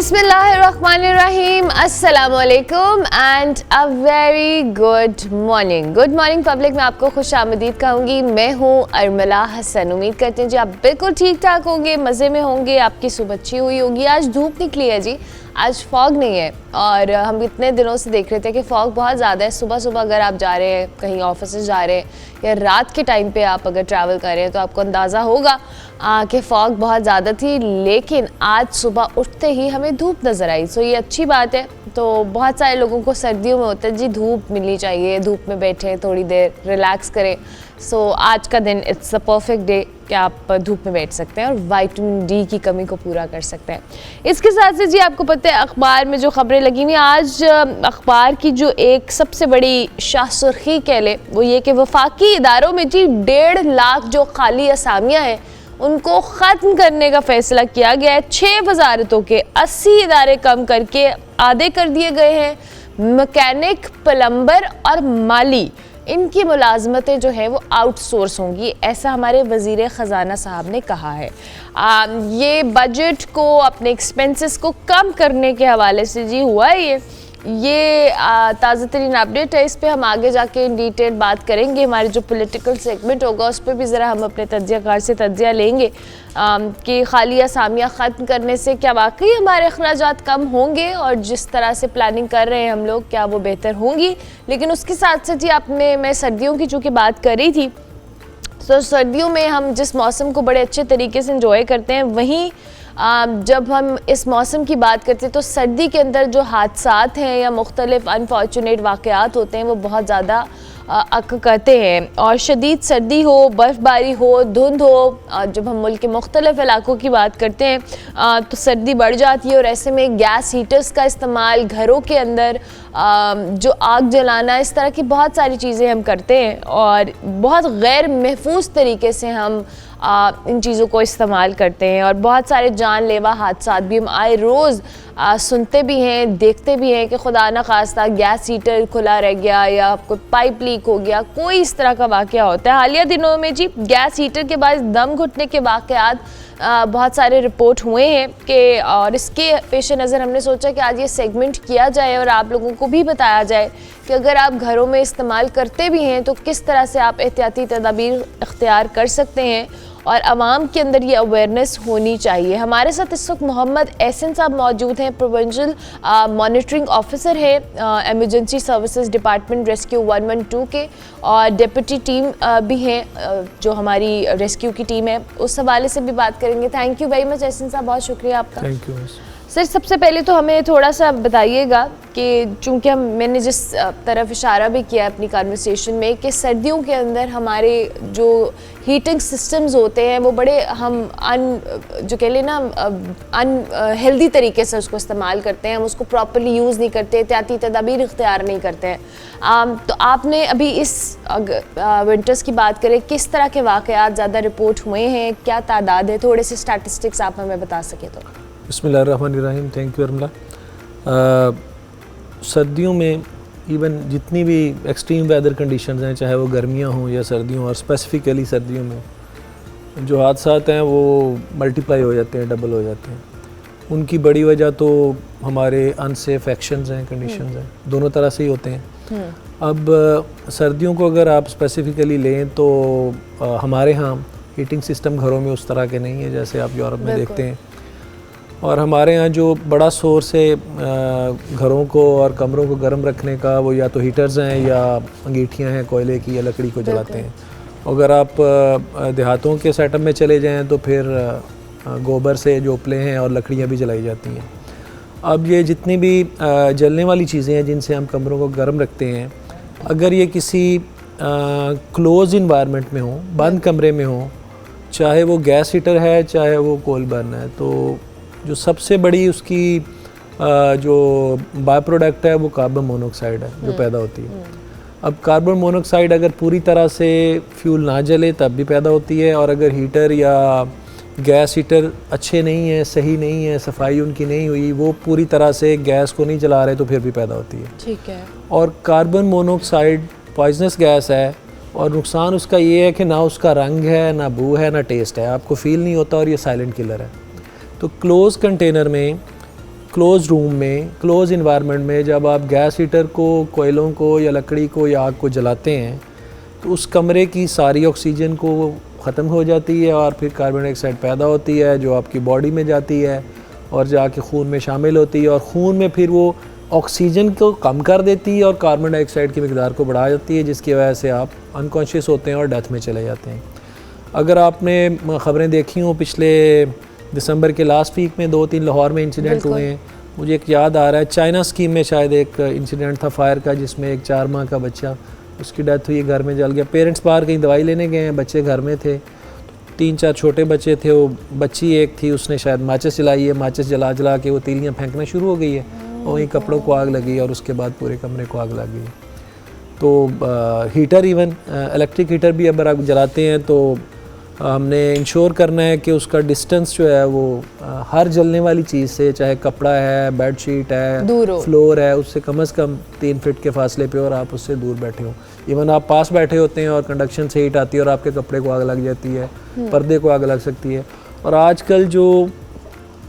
बिस्मिल्लाहिर्रहमानिर्रहीम, अस्सलाम वालेकुम and a very good morning. Good morning public, मैं आपको खुश आमदीद कहूँगी। मैं हूँ अरमला हसन। उम्मीद करते हैं जी आप बिल्कुल ठीक ठाक होंगे, मज़े में होंगे, आपकी सुबह अच्छी हुई होगी। आज धूप निकली है जी, आज फॉग नहीं है। और हम इतने दिनों से देख रहे थे कि फॉग बहुत ज़्यादा है। सुबह सुबह अगर आप जा रहे हैं, कहीं ऑफिस जा रहे हैं या रात के टाइम पे आप अगर ट्रैवल कर रहे हैं तो आपको अंदाज़ा होगा कि फ़ॉग बहुत ज़्यादा थी। लेकिन आज सुबह उठते ही हमें धूप नज़र आई, सो ये अच्छी बात है। तो बहुत सारे लोगों को सर्दियों में होता है जी धूप मिलनी चाहिए, धूप में बैठें थोड़ी देर रिलैक्स करें। सो आज का दिन इट्स अ परफेक्ट डे कि आप धूप में बैठ सकते हैं और विटामिन डी की कमी को पूरा कर सकते हैं। इसके साथ से जी आपको पता है अखबार में जो खबरें लगी हुई, आज अखबार की जो एक सबसे बड़ी शाह सुर्खी कह ले वो ये कि वफाकी इदारों में जी 1.5 लाख जो खाली असामियाँ हैं उनको ख़त्म करने का फैसला किया गया है। 6 वजारतों के 80 इदारे कम करके आधे कर दिए गए हैं। मैकेनिक, प्लम्बर और माली, इनकी मुलाजमतें जो है वो आउटसोर्स होंगी, ऐसा हमारे वज़ीर ख़जाना साहब ने कहा है। ये बजट को, अपने एक्सपेंसेस को कम करने के हवाले से जी हुआ है ये ताज़ा तरीन अपडेट है। इस पे हम आगे जाके इन डिटेल बात करेंगे। हमारे जो पॉलिटिकल सेगमेंट होगा उस पर भी ज़रा हम अपने तज्ज़ियाकार से तज्ज़िया लेंगे कि खाली असामियाँ ख़त्म करने से क्या वाकई हमारे अखराजात कम होंगे और जिस तरह से प्लानिंग कर रहे हैं हम लोग क्या वो बेहतर होंगी। लेकिन उसके साथ साथ जी आपने, मैं सर्दियों की चूँकि बात कर रही थी, तो सर्दियों में हम जिस मौसम को बड़े अच्छे तरीके से इंजॉय करते हैं, वहीं जब हम इस मौसम की बात करते हैं तो सर्दी के अंदर जो हादसात हैं या मुख्तलिफ अनफॉर्चुनेट वाक़यात होते हैं वो बहुत ज़्यादा करते हैं। और शदीद सर्दी हो, बर्फ़बारी हो, धुंध हो, जब हम मुल्क के मुख्तलिफ इलाकों की बात करते हैं तो सर्दी बढ़ जाती है। और ऐसे में गैस हीटर्स का इस्तेमाल, घरों के अंदर जो आग जलाना, इस तरह की बहुत सारी चीज़ें हम करते हैं और बहुत गैर महफूज तरीके से हम इन चीज़ों को इस्तेमाल करते हैं। और बहुत सारे जानलेवा हादसात भी हम आए रोज़ सुनते भी हैं, देखते भी हैं कि खुदा न खास्ता गैस हीटर खुला रह गया या कोई पाइप लीक हो गया, कोई इस तरह का वाक़या होता है। हालिया दिनों में जी गैस हीटर के बाद दम घुटने के वाक़यात बहुत सारे रिपोर्ट हुए हैं कि, और इसके पेश नज़र हमने सोचा कि आज ये सेगमेंट किया जाए और आप लोगों को भी बताया जाए कि अगर आप घरों में इस्तेमाल करते भी हैं तो किस तरह से आप एहतियाती तदाबीर इख्तियार कर सकते हैं और आवाम के अंदर ये अवेयरनेस होनी चाहिए। हमारे साथ इस वक्त मोहम्मद एहसन साहब मौजूद हैं, प्रोविंशियल मॉनिटरिंग ऑफिसर है एमरजेंसी सर्विसेज डिपार्टमेंट रेस्क्यू 112 के, और डिप्टी टीम भी हैं जो हमारी रेस्क्यू की टीम है, उस हवाले से भी बात करेंगे। Thank you very much Ehsan साहब, बहुत शुक्रिया आपका। Thank you sir. सबसे पहले तो हमें थोड़ा सा बताइएगा कि चूँकि मैंने जिस तरफ इशारा भी किया अपनी कन्वर्सेशन में कि सर्दियों के अंदर हमारे जो हीटिंग सिस्टम्स होते हैं वो बड़े हम जो कह लें ना अनहेल्दी तरीके से उसको इस्तेमाल करते हैं, हम उसको प्रॉपर्ली यूज़ नहीं करते, एहतियाती तदाबीर इख्तियार नहीं करते हैं। तो आपने अभी इस विंटर्स की बात करें, किस तरह के वाक़यात ज़्यादा रिपोर्ट हुए हैं, क्या तादाद है, थोड़े से स्टैटिस्टिक्स आप हमें बता सकें तो। बिस्मिल्लाहिर्रहमानिर्रहीम। थैंक यू अरमला। सर्दियों में इवन जितनी भी एक्सट्रीम वेदर कंडीशंस हैं, चाहे वो गर्मियाँ हों या सर्दियों, और स्पेसिफ़िकली सर्दियों में जो हादसात हैं वो मल्टीप्लाई हो जाते हैं, डबल हो जाते हैं। उनकी बड़ी वजह तो हमारे अनसेफ एक्शंस हैं, कंडीशंस हैं, दोनों तरह से ही होते हैं। अब सर्दियों को अगर आप स्पेसिफ़िकली लें तो हमारे यहाँ हीटिंग सिस्टम घरों में उस तरह के नहीं है जैसे आप यूरोप में देखते हैं। और हमारे यहाँ जो बड़ा सोर्स है घरों को और कमरों को गर्म रखने का, वो या तो हीटर्स हैं या अंगीठियाँ हैं कोयले की या लकड़ी को जलाते हैं। अगर आप देहातों के सेटअप में चले जाएं तो फिर गोबर से जो उपले हैं और लकड़ियाँ भी जलाई जाती हैं। अब ये जितनी भी जलने वाली चीज़ें हैं जिनसे हम कमरों को गर्म रखते हैं, अगर ये किसी क्लोज इन्वायरमेंट में हो, बंद कमरे में हो, चाहे वो गैस हीटर है चाहे वो कोल बर्न है, तो जो सबसे बड़ी उसकी जो बाय प्रोडक्ट है वो कार्बन मोनोऑक्साइड है जो पैदा होती है। अब कार्बन मोनोऑक्साइड अगर पूरी तरह से फ्यूल ना जले तब भी पैदा होती है, और अगर हीटर या गैस हीटर अच्छे नहीं है, सही नहीं है, सफाई उनकी नहीं हुई, वो पूरी तरह से गैस को नहीं जला रहे तो फिर भी पैदा होती है। ठीक है। और कार्बन मोनोऑक्साइड पॉइजनस गैस है और नुकसान उसका ये है कि ना उसका रंग है, ना बू है, ना टेस्ट है, आपको फील नहीं होता, और ये साइलेंट किलर है। तो क्लोज कंटेनर में क्लोज रूम में, क्लोज इन्वायरमेंट में जब आप गैस हीटर को, कोयलों को या लकड़ी को या आग को जलाते हैं तो उस कमरे की सारी ऑक्सीजन को ख़त्म हो जाती है और फिर कार्बन डाइऑक्साइड पैदा होती है जो आपकी बॉडी में जाती है और जाके खून में शामिल होती है और खून में फिर वो ऑक्सीजन को कम कर देती है और कार्बन डाइऑक्साइड की मिकदार को बढ़ा जाती है, जिसकी वजह से आप अनकॉन्शियस होते हैं और डेथ में चले जाते हैं। अगर आपने ख़बरें देखी हों, पिछले दिसंबर के लास्ट वीक में 2-3 लाहौर में इंसिडेंट हुए हैं। मुझे एक याद आ रहा है, चाइना स्कीम में शायद एक इंसिडेंट था फायर का, जिसमें एक 4 माह का बच्चा, उसकी डेथ हुई, घर में जल गया। पेरेंट्स बाहर कहीं दवाई लेने गए हैं, बच्चे घर में थे, 3-4 छोटे बच्चे थे, वो बच्ची एक थी, उसने शायद माचिस जलाई है, माचिस जला जला के वो तीलियाँ फेंकना शुरू हो गई है और वहीं कपड़ों को आग लगी और उसके बाद पूरे कमरे को आग लग गई। तो हीटर, इवन इलेक्ट्रिक हीटर भी अगर आप जलाते हैं तो हमने इंश्योर करना है कि उसका डिस्टेंस जो है वो हर जलने वाली चीज़ से, चाहे कपड़ा है, बेडशीट है, फ्लोर है, उससे कम से कम 3 फीट के फासले पे और आप उससे दूर बैठे हो। इवन आप पास बैठे होते हैं और कंडक्शन से हीट आती है और आपके कपड़े को आग लग जाती है, पर्दे को आग लग सकती है। और आजकल जो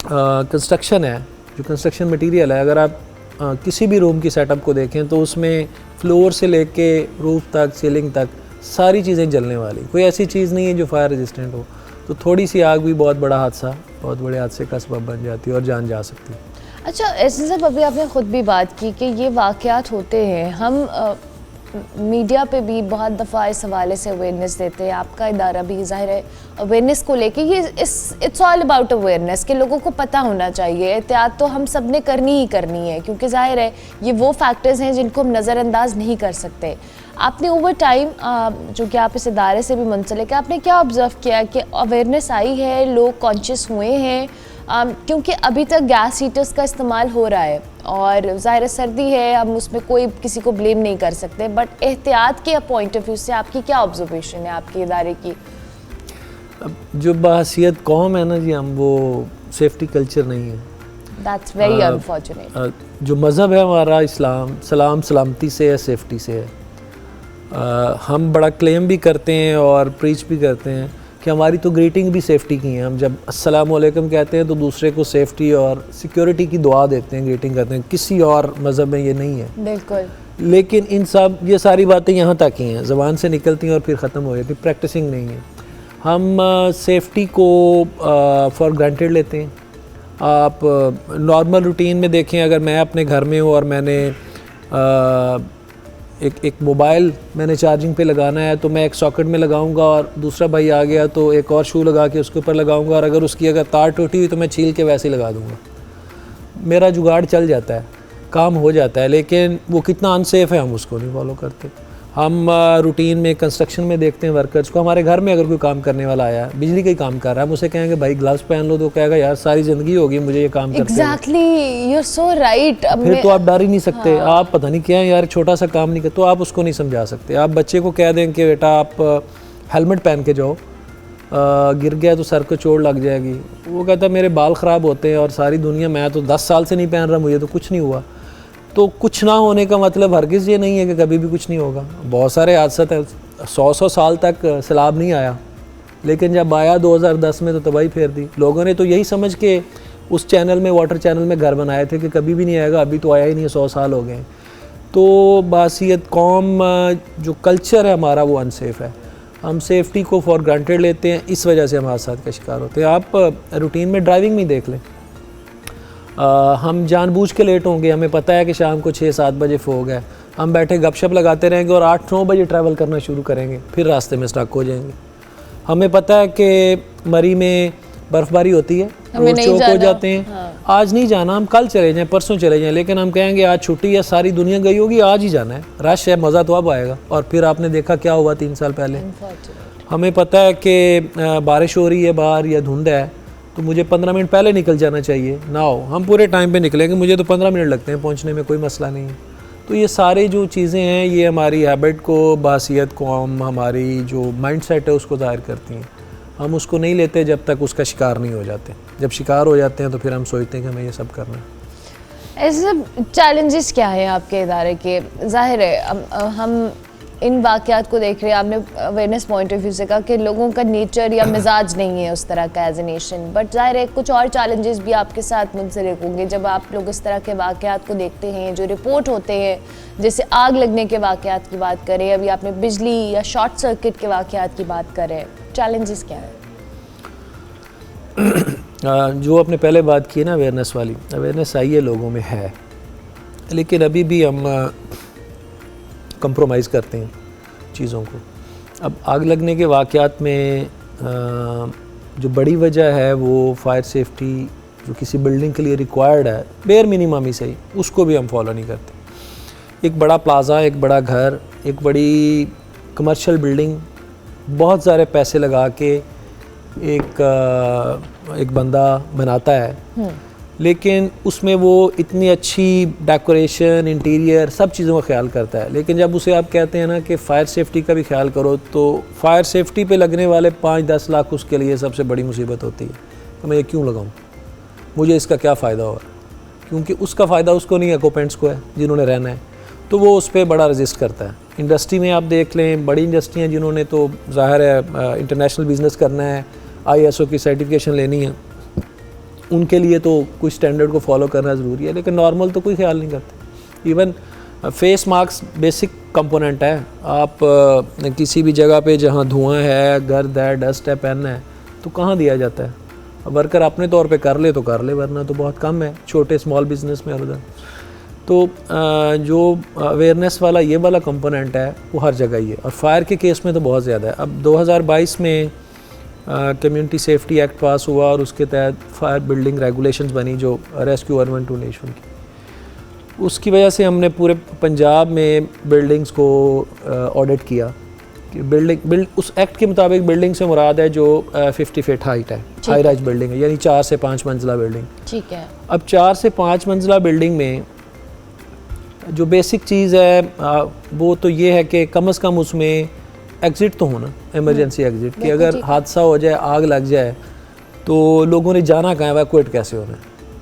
कंस्ट्रक्शन है, जो कंस्ट्रक्शन मटीरियल है, अगर आप किसी भी रूम की सेटअप को देखें तो उसमें फ्लोर से लेके रूफ तक, सीलिंग तक सारी चीज़ें जलने वाली, कोई ऐसी चीज़ नहीं है जो फायर रेजिस्टेंट हो। तो थोड़ी सी आग भी बहुत बड़ा हादसा, बहुत बड़े हादसे का सबब बन जाती है और जान जा सकती है। अच्छा, ऐसे सब अभी आपने ख़ुद भी बात की कि ये वाक़यात होते हैं, हम मीडिया पे भी बहुत दफ़ा इस हवाले से अवेयरनेस देते हैं, आपका इदारा भी ज़ाहिर है अवेयरनेस को लेके, ये इट्स ऑल अबाउट अवेयरनेस कि लोगों को पता होना चाहिए। एहतियात तो हम सब ने करनी ही करनी है क्योंकि ज़ाहिर है ये वो फैक्टर्स हैं जिनको हम नज़रअंदाज नहीं कर सकते। आपने ओवर टाइम, जो कि आप इस इदारे से भी मुंसलिक है, आपने क्या ऑब्ज़र्व किया कि अवेयरनेस आई है, लोग कॉन्शियस हुए हैं? क्योंकि अभी तक गैस हीटर्स का इस्तेमाल हो रहा है और ज़ाहिर सर्दी है, हम उसमें कोई किसी को ब्लेम नहीं कर सकते, बट एहतियात के पॉइंट ऑफ व्यू से आपकी क्या ऑब्जर्वेशन है आपके इदारे की? जो बहसीयत कौम है ना जी, हम वो सेफ्टी कल्चर नहीं है। That's very unfortunate. जो मज़हब है हमारा इस्लाम, सलाम सलामती से है, सेफ्टी से है। हम बड़ा क्लेम भी करते हैं और प्रीच भी करते हैं कि हमारी तो ग्रीटिंग भी सेफ्टी की है। हम जब अस्सलाम वालेकुम कहते हैं तो दूसरे को सेफ्टी और सिक्योरिटी की दुआ देते हैं, ग्रीटिंग करते हैं। किसी और मज़हब में ये नहीं है बिल्कुल। लेकिन इन सब ये सारी बातें यहाँ तक ही हैं, ज़बान से निकलती हैं और फिर ख़त्म हो जाती, प्रैक्टिसिंग नहीं है। हम सेफ्टी को फॉर ग्रांटेड लेते हैं। आप नॉर्मल रूटीन में देखें, अगर मैं अपने घर में हूँ और मैंने एक मोबाइल मैंने चार्जिंग पे लगाना है तो मैं एक सॉकेट में लगाऊंगा और दूसरा भाई आ गया तो एक और शू लगा के उसके ऊपर लगाऊंगा और अगर उसकी अगर तार टूटी हुई तो मैं छील के वैसे ही लगा दूंगा। मेरा जुगाड़ चल जाता है, काम हो जाता है, लेकिन वो कितना अनसेफ़ है हम उसको नहीं फॉलो करते। हम रूटीन में कंस्ट्रक्शन में देखते हैं वर्कर्स को, हमारे घर में अगर कोई काम करने वाला आया, बिजली का ही काम कर रहा है, हम उसे कहेंगे भाई ग्लव्स पहन लो, तो कहेगा यार सारी ज़िंदगी होगी मुझे ये काम करते हुए। Exactly, you are so right. फिर तो आप डर ही नहीं सकते। हाँ। आप पता नहीं क्या है यार, छोटा सा काम नहीं कर, तो आप उसको नहीं समझा सकते। आप बच्चे को कह दें कि बेटा आप हेलमेट पहन के जाओ, गिर गया तो सर को चोट लग जाएगी, वो कहता है मेरे बाल ख़राब होते हैं और सारी दुनिया, मैं तो 10 साल से नहीं पहन रहा, मुझे तो कुछ नहीं हुआ। तो कुछ ना होने का मतलब हरगिज़ ये नहीं है कि कभी भी कुछ नहीं होगा। बहुत सारे हादसे हैं, 100 साल तक सैलाब नहीं आया, लेकिन जब आया 2010 में तो तबाही फेर दी। लोगों ने तो यही समझ के उस चैनल में, वाटर चैनल में घर बनाए थे कि कभी भी नहीं आएगा, अभी तो आया ही नहीं है, 100 साल हो गए। तो बासियत कौम, जो कल्चर है हमारा वो अनसेफ़ है। हम सेफ्टी को फॉर ग्रांटेड लेते हैं, इस वजह से हम हादसात का शिकार होते हैं। आप रूटीन में ड्राइविंग में देख लें, हम जानबूझ के लेट होंगे, हमें पता है कि शाम को 6-7 बजे फोग है, हम बैठे गपशप लगाते रहेंगे और 8-9 बजे ट्रैवल करना शुरू करेंगे, फिर रास्ते में स्टक हो जाएंगे। हमें पता है कि मरी में बर्फ़बारी होती है, रोड चौक हो जाते हैं। हाँ। आज नहीं जाना, हम कल चले जाएं, परसों चले जाएं, लेकिन हम कहेंगे आज छुट्टी है, सारी दुनिया गई होगी, आज ही जाना है, रश है, मज़ा तो अब आएगा। और फिर आपने देखा क्या हुआ 3 साल पहले। हमें पता है कि बारिश हो रही है बाहर या धुंध है, तो मुझे 15 मिनट पहले निकल जाना चाहिए, ना हो हम पूरे टाइम पे निकलेंगे, मुझे तो 15 मिनट लगते हैं पहुंचने में, कोई मसला नहीं है। तो ये सारे जो चीज़ें हैं ये हमारी हैबिट को, बासियत को, हमारी जो माइंडसेट है उसको ज़ाहिर करती हैं। हम उसको नहीं लेते जब तक उसका शिकार नहीं हो जाते। जब शिकार हो जाते हैं तो फिर हम सोचते हैं कि हमें ये सब करना है। ऐसे सब चैलेंजेस क्या हैं आपके इदारे के? ज़ाहिर है हम इन वाक़यात को देख रहे हैं, आपने अवेयरनेस पॉइंट ऑफ व्यू से कहा कि लोगों का नेचर या मिजाज नहीं है उस तरह का एज ए नेशन, बट ज़ाहिर है कुछ और चैलेंजेस भी आपके साथ मुंसलिक होंगे जब आप लोग इस तरह के वाक़यात को देखते हैं जो रिपोर्ट होते हैं, जैसे आग लगने के वाक़यात की बात करें, अभी आपने बिजली या शॉर्ट सर्किट के वाक़यात की बात करें, चैलेंजेस क्या है? जो आपने पहले बात की है ना अवेयरनेस वाली, अवेयरनेस आई है लोगों में है, लेकिन अभी भी हम कंप्रोमाइज़ करते हैं चीज़ों को। अब आग लगने के वाक़यात में जो बड़ी वजह है वो फायर सेफ्टी जो किसी बिल्डिंग के लिए रिक्वायर्ड है, बेयर मिनिमम ही सही, उसको भी हम फॉलो नहीं करते। एक बड़ा प्लाज़ा, एक बड़ा घर, एक बड़ी कमर्शियल बिल्डिंग, बहुत सारे पैसे लगा के एक बंदा बनाता है, लेकिन उसमें वो इतनी अच्छी डेकोरेशन, इंटीरियर, सब चीज़ों का ख्याल करता है, लेकिन जब उसे आप कहते हैं ना कि फ़ायर सेफ्टी का भी ख्याल करो, तो फ़ायर सेफ्टी पे लगने वाले 5-10 लाख उसके लिए सबसे बड़ी मुसीबत होती है। तो मैं ये क्यों लगाऊं, मुझे इसका क्या फ़ायदा होगा, क्योंकि उसका फ़ायदा उसको नहीं है, ऑक्यूपेंट्स को है जिन्होंने रहना है, तो वो उस पर बड़ा रजिस्ट करता है। इंडस्ट्री में आप देख लें, बड़ी इंडस्ट्री हैं जिन्होंने तो ज़ाहिर है इंटरनेशनल बिज़नेस करना है, ISO की सर्टिफिकेशन लेनी है, उनके लिए तो कुछ स्टैंडर्ड को फॉलो करना ज़रूरी है, लेकिन नॉर्मल तो कोई ख्याल नहीं करते। Even face mask basic component है, आप किसी भी जगह पे जहाँ धुआं है, गर्द है, डस्ट है, पहनना है तो कहाँ दिया जाता है। अब वर्कर अपने तौर पे कर ले तो कर ले, वरना तो बहुत कम है छोटे स्मॉल बिजनेस में उधर। तो जो अवेयरनेस वाला ये वाला कंपोनेंट है वो हर जगह ही है, और फायर के केस में तो बहुत ज़्यादा है। अब 2022 में कम्युनिटी सेफ्टी एक्ट पास हुआ और उसके तहत फायर बिल्डिंग रेगुलेशंस बनी जो रेस्क्यू अर्बन टू नेशन की। उसकी वजह से हमने पूरे पंजाब में बिल्डिंग्स को ऑडिट किया कि बिल्डिंग उस एक्ट के मुताबिक बिल्डिंग से मुराद है जो 50 फीट हाइट है, हाई राइज बिल्डिंग है, यानी 4 से 5 मंजिला बिल्डिंग। ठीक है। अब 4 से 5 मंजिला बिल्डिंग में जो बेसिक चीज़ है वो तो ये है कि कम से कम उसमें एग्ज़िट तो होना, इमरजेंसी एग्ज़िट, कि अगर हादसा हो जाए, आग लग जाए तो लोगों ने जाना कहाँ है, इवैक्यूएट कैसे होना है।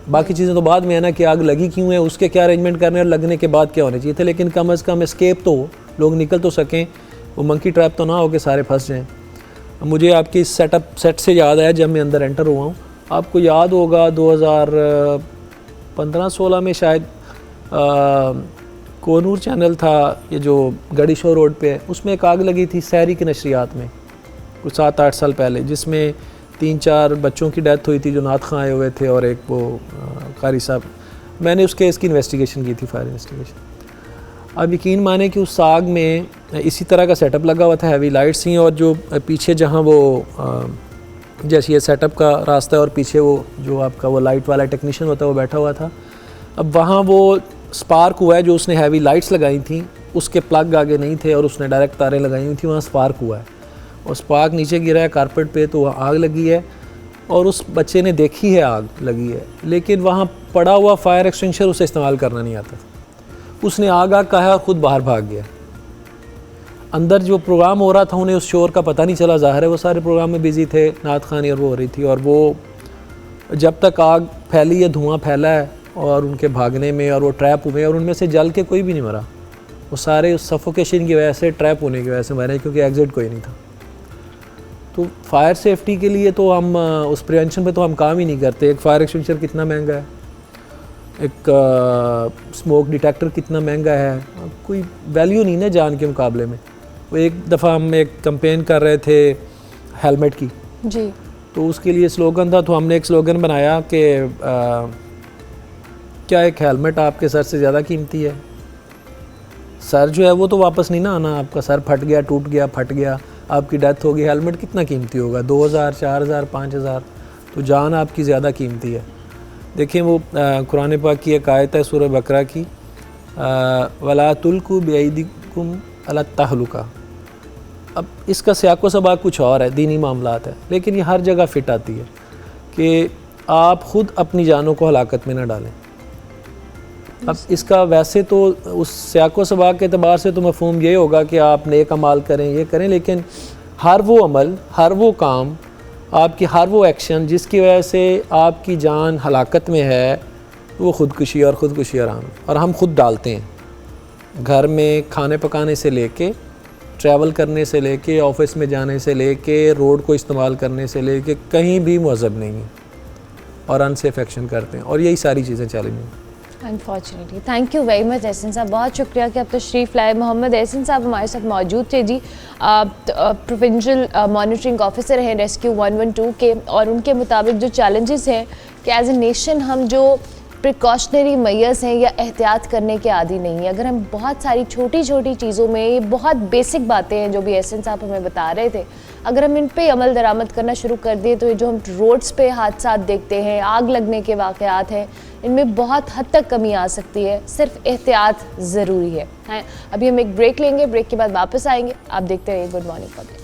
बाकी चीज़ें तो बाद में है ना कि आग लगी क्यों है, उसके क्या अरेंजमेंट करने और लगने के बाद क्या होने चाहिए थे, लेकिन कम से कम एस्केप तो हो, लोग निकल तो सकें, वो मंकी ट्रैप तो ना हो कि सारे फंस जाएँ। मुझे आपकी सेट से याद आया जब मैं अंदर एंटर हुआ हूँ, आपको याद होगा 2015-16 में शायद कोनूर चैनल था ये जो गड़ी शो रोड पे है, उसमें एक आग लगी थी सहरी की नशरियात में कुछ 7-8 साल पहले, जिसमें 3-4 बच्चों की डेथ हुई थी जो नात खां आए हुए थे और एक वो कारी साहब। मैंने उस केस की इन्वेस्टिगेशन की थी, फायर इन्वेस्टिगेशन। अब यकीन माने कि उस आग में इसी तरह का सेटअप लगा हुआ था, हैवी लाइट्स थी, और जो पीछे जहाँ वो जैसे ये सेटअप का रास्ता है और पीछे वो जो आपका वो लाइट वाला टेक्नीशियन होता है वो बैठा हुआ था। अब वहाँ वो स्पार्क हुआ है, जो उसने हैवी लाइट्स लगाई थी उसके प्लग आगे नहीं थे और उसने डायरेक्ट तारें लगाई हुई थी, वहाँ स्पार्क हुआ है और स्पार्क नीचे गिरा है कारपेट पे, तो वहाँ आग लगी है और उस बच्चे ने देखी है आग लगी है, लेकिन वहाँ पड़ा हुआ फायर एक्सटिंग्विशर उसे इस्तेमाल करना नहीं आता था। उसने आग कहा और ख़ुद बाहर भाग गया। अंदर जो प्रोग्राम हो रहा था उन्हें उस शोर का पता नहीं चला, ज़ाहिर है वो सारे प्रोग्राम में बिज़ी थे, नात खानी और वो हो रही थी, और वो जब तक आग फैली है, धुआं फैला है और उनके भागने में, और वो ट्रैप हुए और उनमें से जल के कोई भी नहीं मरा, वो सारे उस सफोकेशन की वजह से, ट्रैप होने की वजह से मरे, क्योंकि एग्जिट कोई नहीं था। तो फायर सेफ्टी के लिए तो हम उस प्रिवेंशन पे तो हम काम ही नहीं करते। एक फायर एक्सटिंग्विशर कितना महंगा है, एक स्मोक डिटेक्टर कितना महंगा है, कोई वैल्यू नहीं ना जान के मुकाबले में। वो एक दफ़ा हम एक कैंपेन कर रहे थे हेलमेट की जी, तो उसके लिए स्लोगन था, तो हमने एक स्लोगन बनाया कि क्या एक हेलमेट आपके सर से ज़्यादा कीमती है? सर जो है वो तो वापस नहीं ना आना, आपका सर फट गया, टूट गया, फट गया, आपकी डेथ होगी, हेलमेट कितना कीमती होगा? 2000, 4000, 5000, तो जान आपकी ज़्यादा कीमती है। देखिए वो कुरान पाक की एक आयत है सूरह बकरा की, वला तुल्कू बिअयदिकुम अला तहलुका। अब इसका सियाको सबाक कुछ और है, दीनी मामलात है, लेकिन ये हर जगह फिट आती है कि आप ख़ुद अपनी जानों को हलाकत में ना डालें। अब इसका वैसे तो उस सियाको सबाक के अतबार से तो मफ़हूम ये होगा कि आप नेक अमाल करें, ये करें, लेकिन हर वो अमल, हर वो काम, आपकी हर वो एक्शन जिसकी वजह से आपकी जान हलाकत में है, वो ख़ुदकुशी और हम ख़ुद डालते हैं। घर में खाने पकाने से लेके ट्रैवल करने से लेके ऑफिस में जाने से लेके रोड को इस्तेमाल करने से लेके कहीं भी महज़ब नहीं है और अनसेफ एक्शन करते हैं और यही सारी चीज़ें चैलेंजिंग हैं। Unfortunately thank you very much Ehsan साहब, बहुत शुक्रिया कि आप तशरीफ़ लाए। मोहम्मद एहसन साहब हमारे साथ मौजूद थे जी, प्रोविंशियल मॉनिटरिंग ऑफिसर हैं रेस्क्यू 112 के, और उनके मुताबिक जो चैलेंजेस हैं कि एज ए नेशन हम जो प्रिकॉशनरी मेजर्स हैं या एहतियात करने के आदी नहीं है। अगर हम बहुत सारी छोटी छोटी चीज़ों में, ये बहुत बेसिक बातें हैं जो भी एहसन साहब हमें बता रहे थे, अगर हम इन पे अमल दरामद करना शुरू कर दिए तो ये जो हम रोड्स पे हादसा देखते हैं, आग लगने के वाक़यात हैं, इनमें बहुत हद तक कमी आ सकती है। सिर्फ एहतियात ज़रूरी है। अभी हम एक ब्रेक लेंगे, ब्रेक के बाद वापस आएंगे। आप देखते रहिए good morning public.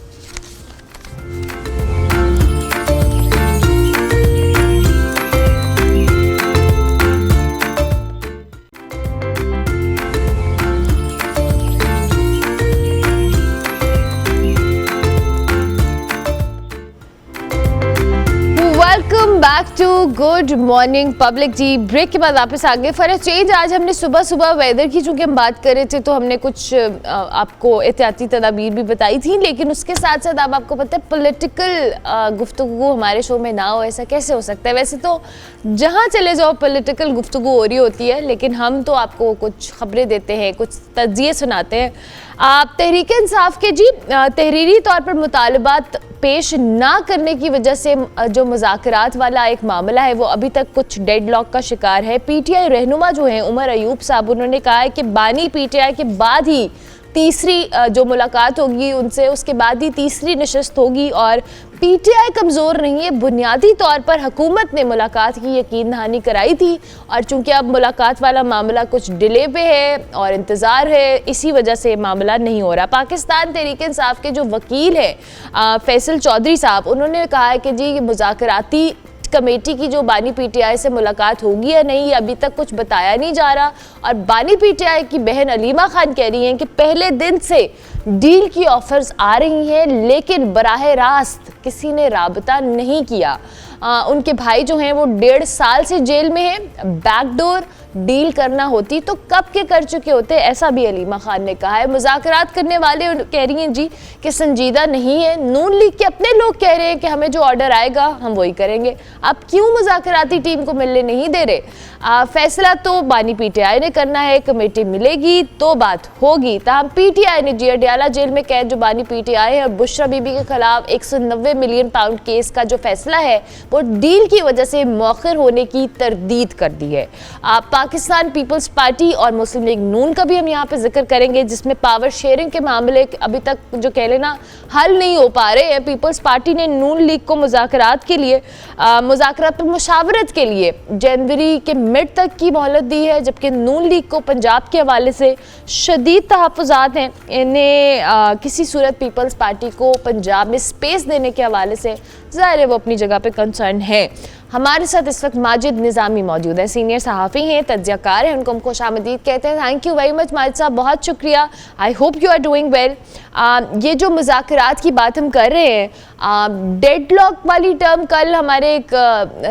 Welcome back to good morning public ji. Break के बाद वापस आ गए। फॉर चेंज आज हमने सुबह सुबह वेदर की चूँकि हम बात कर रहे थे तो हमने कुछ आपको एहतियाती तदाबीर भी बताई थी, लेकिन उसके साथ साथ अब आपको पता है पॉलिटिकल गुफ्तगू हमारे शो में ना हो, ऐसा कैसे हो सकता है। वैसे तो जहाँ चले जाओ पॉलिटिकल गुफ्तगू हो रही होती है, लेकिन हम तो आपको कुछ खबरें देते हैं, कुछ तज्जिए सुनाते हैं। तहरीक इंसाफ के जी तहरीरी तौर पर मुतालबात पेश ना करने की वजह से जो मुज़ाकरात वाला एक मामला है वो अभी तक कुछ डेडलॉक का शिकार है। पीटीआई रहनुमा जो हैं उमर अयूब साहब, उन्होंने कहा है कि बानी पीटीआई के बाद ही तीसरी जो मुलाकात होगी उनसे, उसके बाद ही तीसरी नशस्त होगी और पीटीआई कमज़ोर नहीं है। बुनियादी तौर पर हुकूमत ने मुलाकात की यकीन दहानी कराई थी और चूंकि अब मुलाकात वाला मामला कुछ डिले पे है और इंतज़ार है, इसी वजह से मामला नहीं हो रहा। पाकिस्तान तहरीक इंसाफ के जो वकील हैं फैसल चौधरी साहब, उन्होंने कहा है कि जी मुज़ाकराती कमेटी की जो बानी पीटीआई से मुलाकात होगी या नहीं, अभी तक कुछ बताया नहीं जा रहा। और बानी पीटीआई की बहन अलीमा खान कह रही हैं कि पहले दिन से डील की ऑफर्स आ रही हैं, लेकिन बराह रास्त किसी ने राबता नहीं किया। उनके भाई जो हैं वो 1.5 साल से जेल में हैं। बैकडोर डील करना होती तो कब के कर चुके होते, ऐसा भी अलीमा खान ने कहा है। मुज़ाकरात करने वाले कह रही हैं जी कि संजीदा नहीं है। नून लीग के अपने लोग कह रहे हैं कि हमें जो ऑर्डर आएगा हम वही करेंगे। आप क्यों मुज़ाकराती टीम को मिलने नहीं दे रहे? फैसला तो बानी पीटीआई ने करना है, कमेटी मिलेगी तो बात होगी। ताहम पीटीआई ने जी अडियाला जेल में कैद जो बानी पीटीआई है और बुशरा बीबी के खिलाफ 190 मिलियन पाउंड केस का जो फैसला है वो डील की वजह से मौखर होने की तरदीद कर दी है। पाकिस्तान पीपल्स पार्टी और मुस्लिम लीग नून का भी हम यहाँ पे जिक्र करेंगे, जिसमें पावर शेयरिंग के मामले अभी तक जो कह लेना हल नहीं हो पा रहे हैं। पीपल्स पार्टी ने नून लीग को मुज़ाकरात के लिए मुज़ाकरात पर मुशावरत के लिए जनवरी के मिड तक की मोहलत दी है, जबकि नून लीग को पंजाब के हवाले से शदीद तहफ़्फ़ुज़ात हैं। इन्हें किसी सूरत पीपल्स पार्टी को पंजाब में स्पेस देने के हवाले से ज़ाहिर है वो अपनी जगह पे कंसर्न है। हमारे साथ इस वक्त माजिद निज़ामी मौजूद है, सीनियर सहाफ़ी हैं, तज्ज़ियाकार हैं, उनको हम खुशामदीद कहते हैं। Thank you very much Majid साहब, बहुत शुक्रिया। I hope you are doing well. ये जो मुज़ाकरात की बात हम कर रहे हैं, डेडलॉक वाली टर्म कल हमारे एक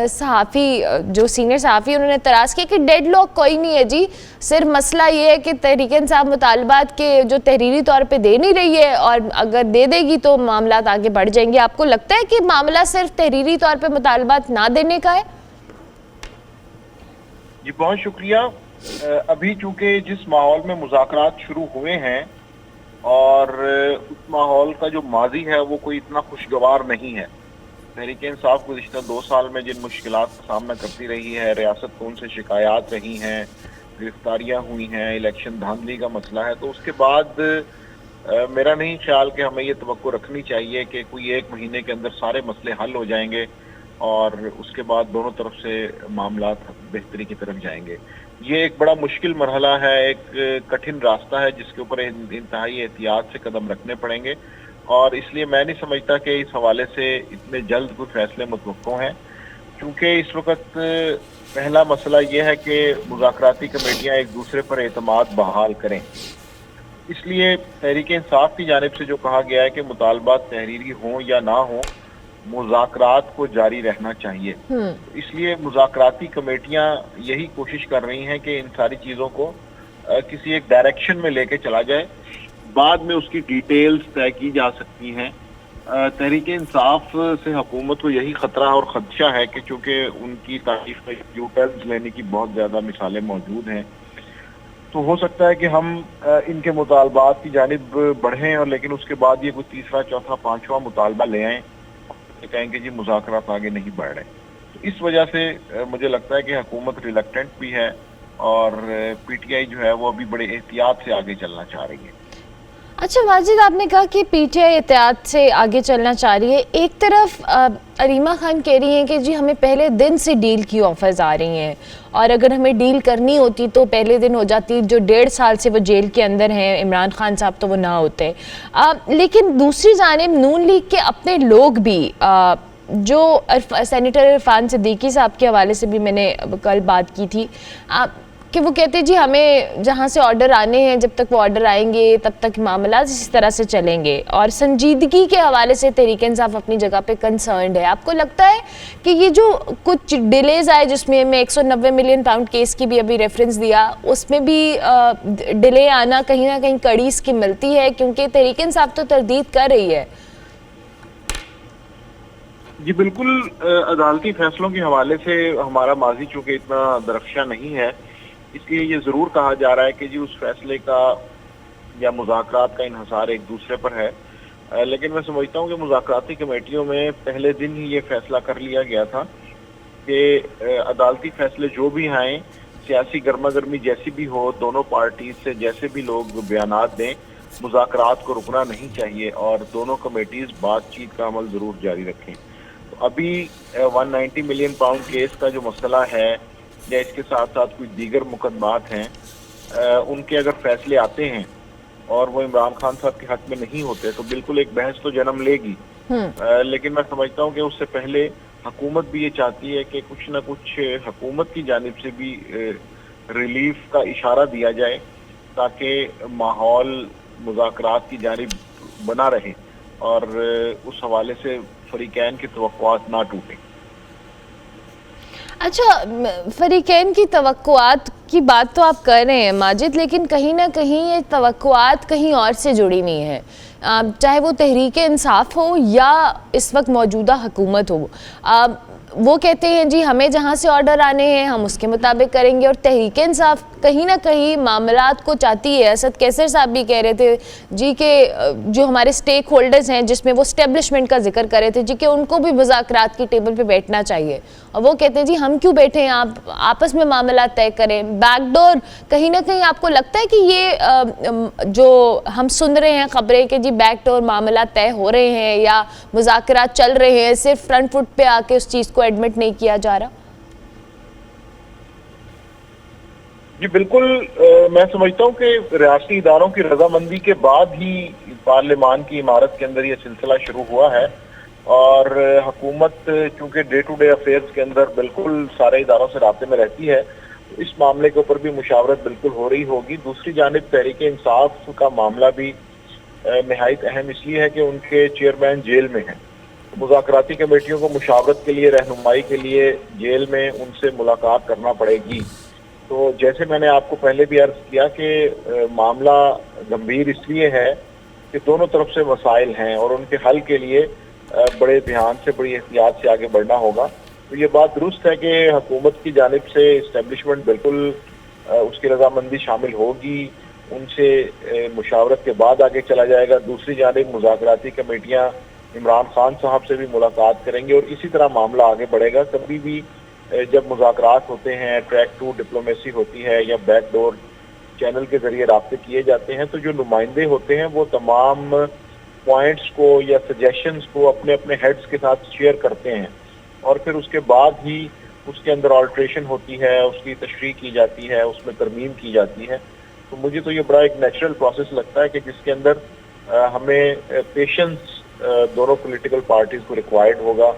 सहाफ़ी जो सीनियर सहाफ़ी उन्होंने तराश किया कि डेडलॉक कोई नहीं है जी, सिर्फ मसला ये है कि तहरीक इंसाफ मुतालबात के जो तहरीरी तौर पे दे नहीं रही है और अगर दे देगी तो मामला आगे बढ़ जाएंगे। आपको लगता है कि मामला सिर्फ तहरीरी तौर पे मुतालबात ना देने का है? जी बहुत शुक्रिया। अभी चूंकि जिस माहौल में मुज़ाकरात शुरू हुए हैं और उस माहौल का जो माजी है वो कोई इतना खुशगवार नहीं है। तहरीक इंसाफ गुज़िश्ता 2 साल में जिन मुश्किलात का सामना करती रही है, रियासत को उनसे शिकायत रही हैं, गिरफ्तारियां हुई हैं, इलेक्शन धांधली का मसला है, तो उसके बाद मेरा नहीं ख्याल कि हमें ये तवक्को रखनी चाहिए कि कोई 1 महीने के अंदर सारे मसले हल हो जाएंगे और उसके बाद दोनों तरफ से मामला बेहतरी की तरफ जाएंगे। ये एक बड़ा मुश्किल मरहला है, एक कठिन रास्ता है जिसके ऊपर इंतहाई एहतियात से कदम रखने पड़ेंगे और इसलिए मैं नहीं समझता कि इस हवाले से इतने जल्द कोई फैसले मुतवक्को हैं, क्योंकि इस वक्त पहला मसला ये है कि मुज़ाकराती कमेटियाँ एक दूसरे पर एतमाद बहाल करें। इसलिए तहरीक इंसाफ की जानिब से जो कहा गया है कि मुतालबात तहरीरी हों या ना हों, मुज़ाकरात को जारी रहना चाहिए। इसलिए मुज़ाकराती कमेटियां यही कोशिश कर रही हैं कि इन सारी चीज़ों को किसी एक डायरेक्शन में लेके चला जाए बाद में उसकी डिटेल्स तय की जा सकती हैं। तहरीक इंसाफ से हुकूमत को यही खतरा और खदशा है कि चूंकि उनकी तारीफ में यूटर्न्स लेने की बहुत ज़्यादा मिसालें मौजूद हैं, तो हो सकता है कि हम इनके मुतालबात की जानिब बढ़ें और लेकिन उसके बाद ये कोई तीसरा चौथा पांचवा मुतालबा ले आएँ, कहें कि जी मुज़ाकरात आगे नहीं बढ़ रहे। तो इस वजह से मुझे लगता है कि हुकूमत रिलक्टेंट भी है और पीटीआई जो है वो अभी बड़े एहतियात से आगे चलना चाह रही है। अच्छा माजिद, आपने कहा कि पीटीआई एहतियात से आगे चलना चाह रही है। एक तरफ अरीमा खान कह रही हैं कि जी हमें पहले दिन से डील की ऑफर्स आ रही हैं और अगर हमें डील करनी होती तो पहले दिन हो जाती। जो 1.5 साल से वो जेल के अंदर हैं इमरान खान साहब, तो वो ना होते। लेकिन दूसरी जानिब नून लीग के अपने लोग भी जो सेनेटर इरफान सिद्दीकी साहब के हवाले से भी मैंने कल बात की थी कि वो कहते हैं जी हमें जहाँ से ऑर्डर आने हैं, जब तक वो ऑर्डर आएंगे तब तक मामला इस तरह से चलेंगे और संजीदगी के हवाले से तहरीक इंसाफ अपनी जगह पे कंसर्न्ड है। आपको लगता है कि ये जो कुछ डिलेज आए, जिसमें मैं 190 मिलियन पाउंड केस की भी अभी रेफरेंस दिया, उसमें भी डिले आना कहीं ना कहीं कड़ी इसकी मिलती है, क्योंकि तहरीक इंसाफ तो तरदीद कर रही है? जी बिल्कुल, अदालती फैसलों के हवाले से हमारा माजी चूंकि इतना दरख्शा नहीं है, इसलिए ये ज़रूर कहा जा रहा है कि जी उस फैसले का या मुज़ाकरात का इन्हसार एक दूसरे पर है। लेकिन मैं समझता हूँ कि मुज़ाकराती कमेटियों में पहले दिन ही ये फैसला कर लिया गया था कि अदालती फैसले जो भी आएँ, सियासी गर्मा गर्मी जैसी भी हो, दोनों पार्टीज से जैसे भी लोग बयानात दें, मुज़ाकरात को रुकना नहीं चाहिए और दोनों कमेटीज़ बातचीत का अमल ज़रूर जारी रखें। तो अभी 190 मिलियन पाउंड केस का जो मसला है या इसके साथ साथ कोई दीगर मुकदमात हैं, उनके अगर फैसले आते हैं और वो इमरान खान साहब के हक में नहीं होते तो बिल्कुल एक बहस तो जन्म लेगी। लेकिन मैं समझता हूँ कि उससे पहले हुकूमत भी ये चाहती है कि कुछ ना कुछ हुकूमत की जानिब से भी रिलीफ का इशारा दिया जाए ताकि माहौल मुज़ाकरात की जानिब बना रहे और उस हवाले से फरीकैन की तवक्कुआत ना टूटें। अच्छा, फरीकैन की तवक्कुआत की बात तो आप कर रहे हैं माजिद, लेकिन कहीं ना कहीं ये तवक्कुआत कहीं और से जुड़ी नहीं है, चाहे वो तहरीक इंसाफ हो या इस वक्त मौजूदा हुकूमत हो। वो कहते हैं जी हमें जहाँ से ऑर्डर आने हैं हम उसके मुताबिक करेंगे, और तहरीक इंसाफ कहीं ना कहीं मामलात को चाहती है। असद कैसर साहब भी कह रहे थे जी कि जो हमारे स्टेक होल्डर्स हैं, जिसमें वो स्टेब्लिशमेंट का जिक्र कर रहे थे जी कि उनको भी मुज़ाकरात की टेबल पे बैठना चाहिए, और वो कहते हैं जी हम क्यों बैठे हैं, आप आपस में मामला तय करें। बैकडोर कहीं ना कहीं आपको लगता है कि ये जो हम सुन रहे हैं खबरें कि जी बैकडोर मामला तय हो रहे हैं या मुज़ाकरात चल रहे हैं, सिर्फ फ्रंट फुट पे आके उस चीज़ को एडमिट नहीं किया जा रहा? जी बिल्कुल, मैं समझता हूँ कि रियासती इदारों की रजामंदी के बाद ही पार्लियामान की इमारत के अंदर ये सिलसिला शुरू हुआ है और हुकूमत चूंकि डे टू डे अफेयर्स के अंदर बिल्कुल सारे इदारों से राब्ते में रहती है, तो इस मामले के ऊपर भी मुशावरत बिल्कुल हो रही होगी। दूसरी जानिब तहरीक इंसाफ का मामला भी नहायत अहम इसलिए है कि उनके चेयरमैन जेल में हैं। मुज़ाकराती कमेटियों को मुशावरत के लिए, रहनुमाई के लिए जेल में उनसे मुलाकात करना पड़ेगी। तो जैसे मैंने आपको पहले भी अर्ज किया कि मामला गंभीर इसलिए है कि दोनों तरफ से मसाइल हैं और उनके हल के लिए बड़े ध्यान से, बड़ी एहतियात से आगे बढ़ना होगा। तो ये बात दुरुस्त है कि हुकूमत की जानिब से इस्टेब्लिशमेंट बिल्कुल उसकी रजामंदी शामिल होगी, उनसे मुशावरत के बाद आगे चला जाएगा। दूसरी जानिब मुज़ाकराती कमेटियाँ इमरान खान साहब से भी मुलाकात करेंगे और इसी तरह मामला आगे बढ़ेगा। कभी भी जब मुज़ाकरात होते हैं, ट्रैक टू डिप्लोमेसी होती है या बैकडोर चैनल के जरिए राब्ते किए जाते हैं, तो जो नुमाइंदे होते हैं वो तमाम पॉइंट्स को या सजेशंस को अपने अपने हेड्स के साथ शेयर करते हैं और फिर उसके बाद ही उसके अंदर ऑल्ट्रेशन होती है, उसकी तशरीह की जाती है, उसमें तरमीम की जाती है। तो मुझे तो ये बड़ा एक नेचुरल प्रोसेस लगता है कि जिसके अंदर हमें पेशेंस दोनों पॉलिटिकल पार्टीज को रिक्वायर्ड होगा।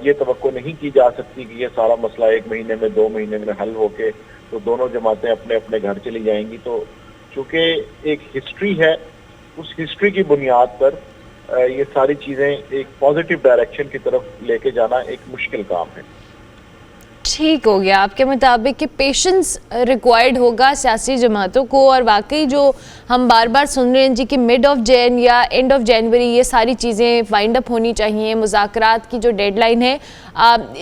ये तवक्को नहीं की जा सकती कि ये सारा मसला 1 महीने में, 2 महीने में हल होके तो दोनों जमातें अपने अपने घर चली जाएंगी। तो चूंकि एक हिस्ट्री है, उस हिस्ट्री की बुनियाद पर ये सारी चीज़ें एक पॉजिटिव डायरेक्शन की तरफ लेके जाना एक मुश्किल काम है। ठीक हो गया आपके मुताबिक कि पेशेंस रिक्वायर्ड होगा सियासी जमातों को, और वाकई जो हम बार बार सुन रहे हैं जी कि मिड ऑफ जैन या एंड ऑफ जनवरी ये सारी चीज़ें वाइंड अप होनी चाहिए, मुज़ाकरात की जो डेडलाइन है,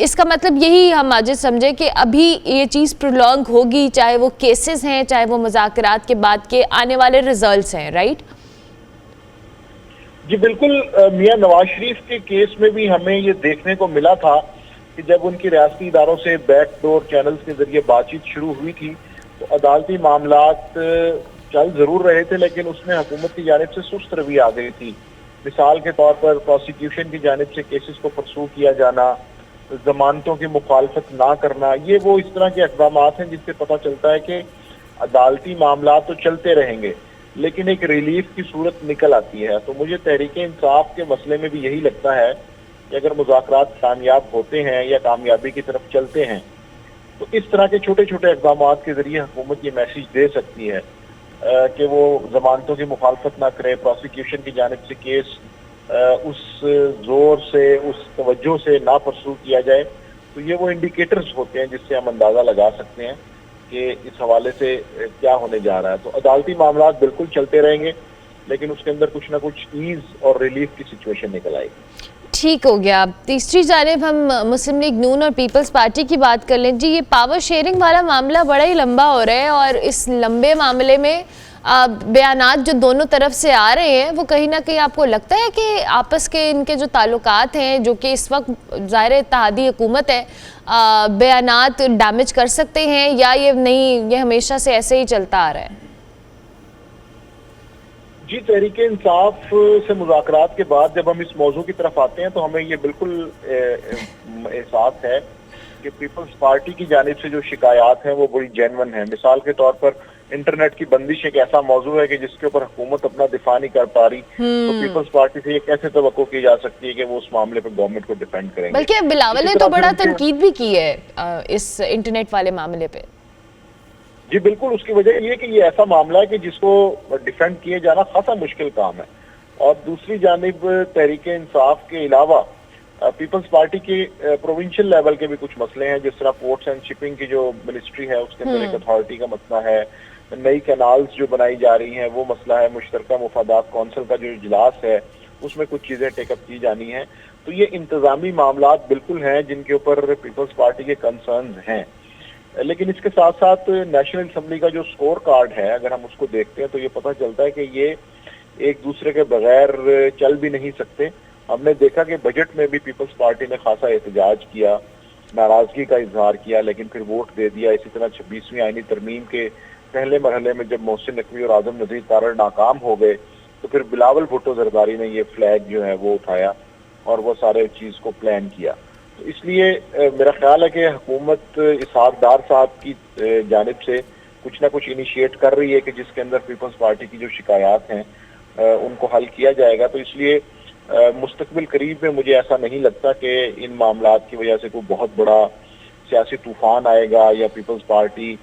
इसका मतलब यही हम आज समझे कि अभी ये चीज़ प्रोलॉन्ग होगी, चाहे वो केसेस हैं, चाहे वो मुज़ाकरात के बाद के आने वाले रिजल्ट्स हैं, राइट? जी बिल्कुल। मियां नवाज शरीफ के केस में भी हमें ये देखने को मिला था कि जब उनकी रियासती इदारों से बैकडोर चैनल्स के जरिए बातचीत शुरू हुई थी तो अदालती मामलात चल जरूर रहे थे, लेकिन उसमें हुकूमत की जानिब से सुस्त रवि आ गई थी। मिसाल के तौर पर प्रोसिक्यूशन की जानिब से केसेस को परसू किया जाना, जमानतों की मुखालफत ना करना, ये वो इस तरह के इक़दाम हैं जिससे पता चलता है कि अदालती मामलात तो चलते रहेंगे लेकिन एक रिलीफ की सूरत निकल आती है। तो मुझे तहरीक इंसाफ के मसले में भी यही लगता है कि अगर मुज़ाकरात कामयाब होते हैं या कामयाबी की तरफ चलते हैं तो इस तरह के छोटे छोटे इक़दाम के जरिए हुकूमत ये मैसेज दे सकती है कि वो जमानतों की मुखालफत ना करे, प्रोसिक्यूशन की जानिब से केस उस जोर से, उस तवज्जो से ना परसू किया जाए। तो ये वो इंडिकेटर्स होते हैं जिससे हम अंदाज़ा लगा सकते हैं कि इस हवाले से क्या होने जा रहा है। तो अदालती मामलात बिल्कुल चलते रहेंगे लेकिन उसके अंदर कुछ ना कुछ ईज और रिलीफ की सिचुएशन निकल आएगी। ठीक हो गया। तीसरी जानिब हम मुस्लिम लीग नून और पीपल्स पार्टी की बात कर लें जी। ये पावर शेयरिंग वाला मामला बड़ा ही लंबा हो रहा है और इस लंबे मामले में बयानात जो दोनों तरफ से आ रहे हैं वो कहीं ना कहीं आपको लगता है कि आपस के इनके जो ताल्लुकात हैं, जो कि इस वक्त ज़ाहिर इत्तेहादी हुकूमत है, बयानात डैमेज कर सकते हैं या ये नहीं, ये हमेशा से ऐसे ही चलता आ रहा है? जी, तहरीक इंसाफ से मुज़ाकरात के बाद जब हम इस मौजू की तरफ आते हैं तो हमें ये बिल्कुल एहसास है कि पीपल्स पार्टी की जानिब से जो शिकायत हैं वो बड़ी जेन्युइन है। मिसाल के तौर पर इंटरनेट की बंदिश एक ऐसा मौजू है कि जिसके ऊपर हुकूमत अपना दिफा नहीं कर पा रही, तो पीपल्स पार्टी से ये कैसे तवक्को की जा सकती है कि वो उस मामले पर गवर्नमेंट को डिफेंड करेंगे। बल्कि बिलावल ने तो बड़ा तनकीद भी की है इस इंटरनेट वाले मामले पे। जी बिल्कुल, उसकी वजह ये कि ये ऐसा मामला है कि जिसको डिफेंड किए जाना खासा मुश्किल काम है। और दूसरी जानिब तहरीक इंसाफ के अलावा पीपल्स पार्टी के प्रोविंशियल लेवल के भी कुछ मसले हैं, जिस तरह पोर्ट्स एंड शिपिंग की जो मिनिस्ट्री है उसके अंदर एक अथॉरिटी का मसला है, नई कैनाल्स जो बनाई जा रही हैं वो मसला है, मुश्तरका मुफादात कौंसिल का जो इजलास है उसमें कुछ चीज़ें टेकअप की जानी है। तो ये इंतजामी मामलात बिल्कुल हैं जिनके ऊपर पीपल्स पार्टी के कंसर्न हैं। लेकिन इसके साथ साथ नेशनल असम्बली का जो स्कोर कार्ड है, अगर हम उसको देखते हैं तो ये पता चलता है कि ये एक दूसरे के बगैर चल भी नहीं सकते। हमने देखा कि बजट में भी पीपल्स पार्टी ने खासा एहतजाज किया, नाराजगी का इजहार किया, लेकिन फिर वोट दे दिया। इसी तरह 26वीं आईनी तरमीम के पहले मरहले में जब मोहसिन नकवी और आजम नज़ीर तारड़ नाकाम हो गए तो फिर बिलावल भुट्टो जरदारी ने ये फ्लैग जो है वो उठाया और वो सारे चीज़ को प्लान किया। तो इसलिए मेरा ख्याल है कि हुकूमत इसहाकदार साहब की जानिब से कुछ ना कुछ इनिशिएट कर रही है कि जिसके अंदर पीपल्स पार्टी की जो शिकायत हैं उनको हल किया जाएगा। तो इसलिए मुस्तकबिल करीब में मुझे ऐसा नहीं लगता कि इन मामलात की वजह से कोई बहुत बड़ा सियासी तूफान आएगा या पीपल्स पार्टी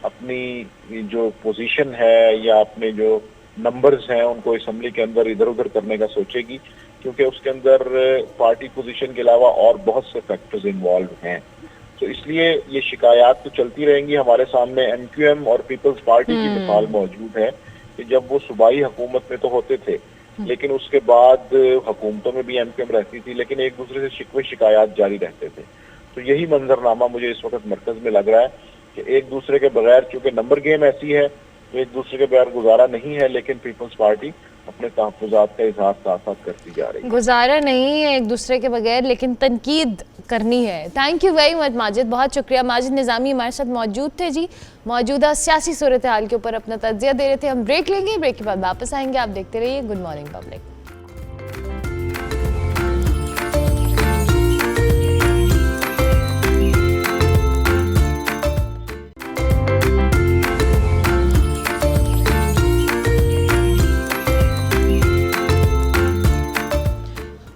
अपनी जो पोजीशन है या अपने जो नंबर्स हैं उनको असम्बली के अंदर इधर उधर करने का सोचेगी, क्योंकि उसके अंदर पार्टी पोजीशन के अलावा और बहुत से फैक्टर्स इन्वॉल्व हैं। तो इसलिए ये शिकायत तो चलती रहेंगी। हमारे सामने एमक्यूएम और पीपल्स पार्टी की मिसाल मौजूद है कि जब वो सूबाई हुकूमत में तो होते थे लेकिन उसके बाद हुकूमतों में भी एमक्यूएम रहती थी, लेकिन एक दूसरे से शिकवे शिकायत जारी रहते थे। तो यही मंजरनामा मुझे इस वक्त मरकज में लग रहा है कि एक दूसरे के बगैर, चूंकि नंबर गेम ऐसी है तो एक दूसरे के बगैर गुजारा नहीं है, लेकिन पीपल्स पार्टी अपने तहफ़्फ़ुज़ात का इजहार साथ साथ करती जा रही है। गुजारा नहीं है एक दूसरे के बगैर, लेकिन तनकीद करनी है। Thank you very much Majid, बहुत शुक्रिया। माजिद निज़ामी हमारे साथ मौजूद थे जी, मौजूदा सियासी सूरत हाल के ऊपर अपना तज्ज़िया दे रहे थे। हम ब्रेक लेंगे, ब्रेक के बाद वापस आएंगे। आप देखते रहिए good morning public.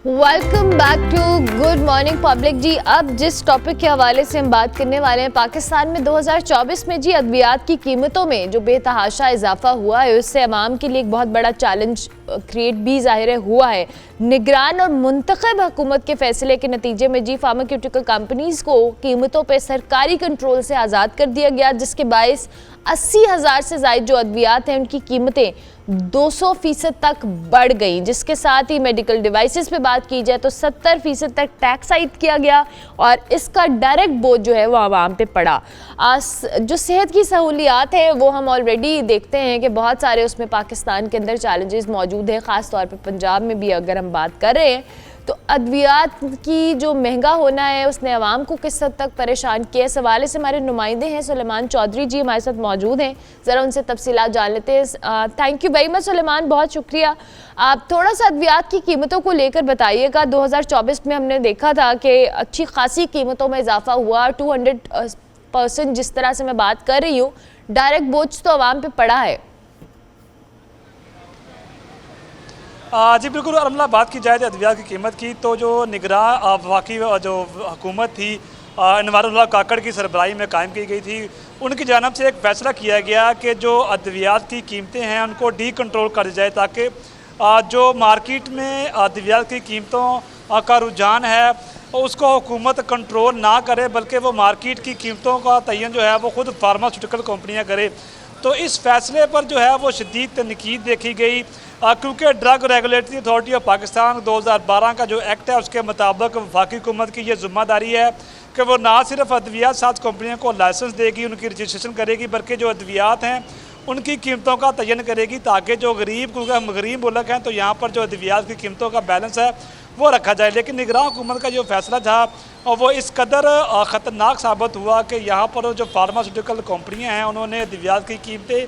Welcome back to good morning public ji. अब जिस टॉपिक के हवाले से हम बात करने वाले हैं, पाकिस्तान में 2024 में जी अद्वियात की कीमतों में जो बेतहाशा इजाफा हुआ है उससे अवाम के लिए एक बहुत बड़ा चैलेंज क्रिएट भी ज़ाहिर है हुआ है। निगरान और मुंतखब हुकूमत के फैसले के नतीजे में जी फार्मास्यूटिकल कंपनीज़ को कीमतों पर सरकारी कंट्रोल से आज़ाद कर दिया गया, जिसके बायस 80,000 से ज़ायद जो अद्वियात हैं उनकी कीमतें 200% तक बढ़ गई, जिसके साथ ही मेडिकल डिवाइसेस पे बात की जाए तो 70% तक टैक्स आयद किया गया और इसका डायरेक्ट बोझ जो है वो आवाम पे पड़ा। जो सेहत की सहूलियात है वो हम ऑलरेडी देखते हैं कि बहुत सारे उसमें पाकिस्तान के अंदर चैलेंजेस मौजूद हैं, ख़ास तौर पे पंजाब में भी अगर हम बात कर रहे हैं तो अद्वियात की जो महंगा होना है उसने आवाम को किस हद तक परेशान किया। इस हवाले से हमारे नुमाइंदे हैं सुलेमान चौधरी जी हमारे साथ मौजूद हैं, ज़रा उनसे तफसीलात जान लेते हैं। Thank you very much Suleman, बहुत शुक्रिया। आप थोड़ा सा अद्वियात की कीमतों को लेकर बताइएगा। 2024 में हमने देखा था कि अच्छी खासी कीमतों में इजाफा हुआ, 200% जिस तरह से मैं बात कर रही हूँ, डायरेक्ट बोझ तो आवाम पे पड़ा है। जी बिल्कुल अरमला, बात की जाए अद्वियात की कीमत की तो जो निगरान वफाकी जो हुकूमत थी अनवारुल्लाह काकड़ की सरबराही में कायम की गई थी, उनकी जानब से एक फ़ैसला किया गया कि जो अद्वियात की कीमतें हैं उनको डी कंट्रोल कर दिया जाए ताकि जो मार्केट में अद्वियात की कीमतों का रुझान है उसको हुकूमत कंट्रोल ना करे, बल्कि वो मार्केट की कीमतों का तयन जो है वो खुद फार्मास्यूटिकल कंपनियाँ करे। तो इस फैसले पर जो है वो शदीद तनकीद देखी गई, क्योंकि drug regulatory authority of Pakistan 2012 का जो एक्ट है उसके मुताबिक वफाकी हुकूमत की ये ज़िम्मेदारी है कि वो ना सिर्फ अद्वियात साथ कंपनियों को लाइसेंस देगी, उनकी रजिस्ट्रेशन करेगी, बल्कि जो अद्वियात हैं उनकी कीमतों का तयन करेगी ताकि जो गरीब, क्योंकि हम गरीब मुल्क हैं तो यहाँ पर जो अद्वियात की कीमतों का बैलेंस है वो रखा जाए। लेकिन निगरान हुकूमत का जो फैसला था वो इस कदर ख़तरनाक साबित हुआ कि यहाँ पर जो फार्मास्यूटिकल कंपनियाँ हैं उन्होंने अद्वियात की कीमतें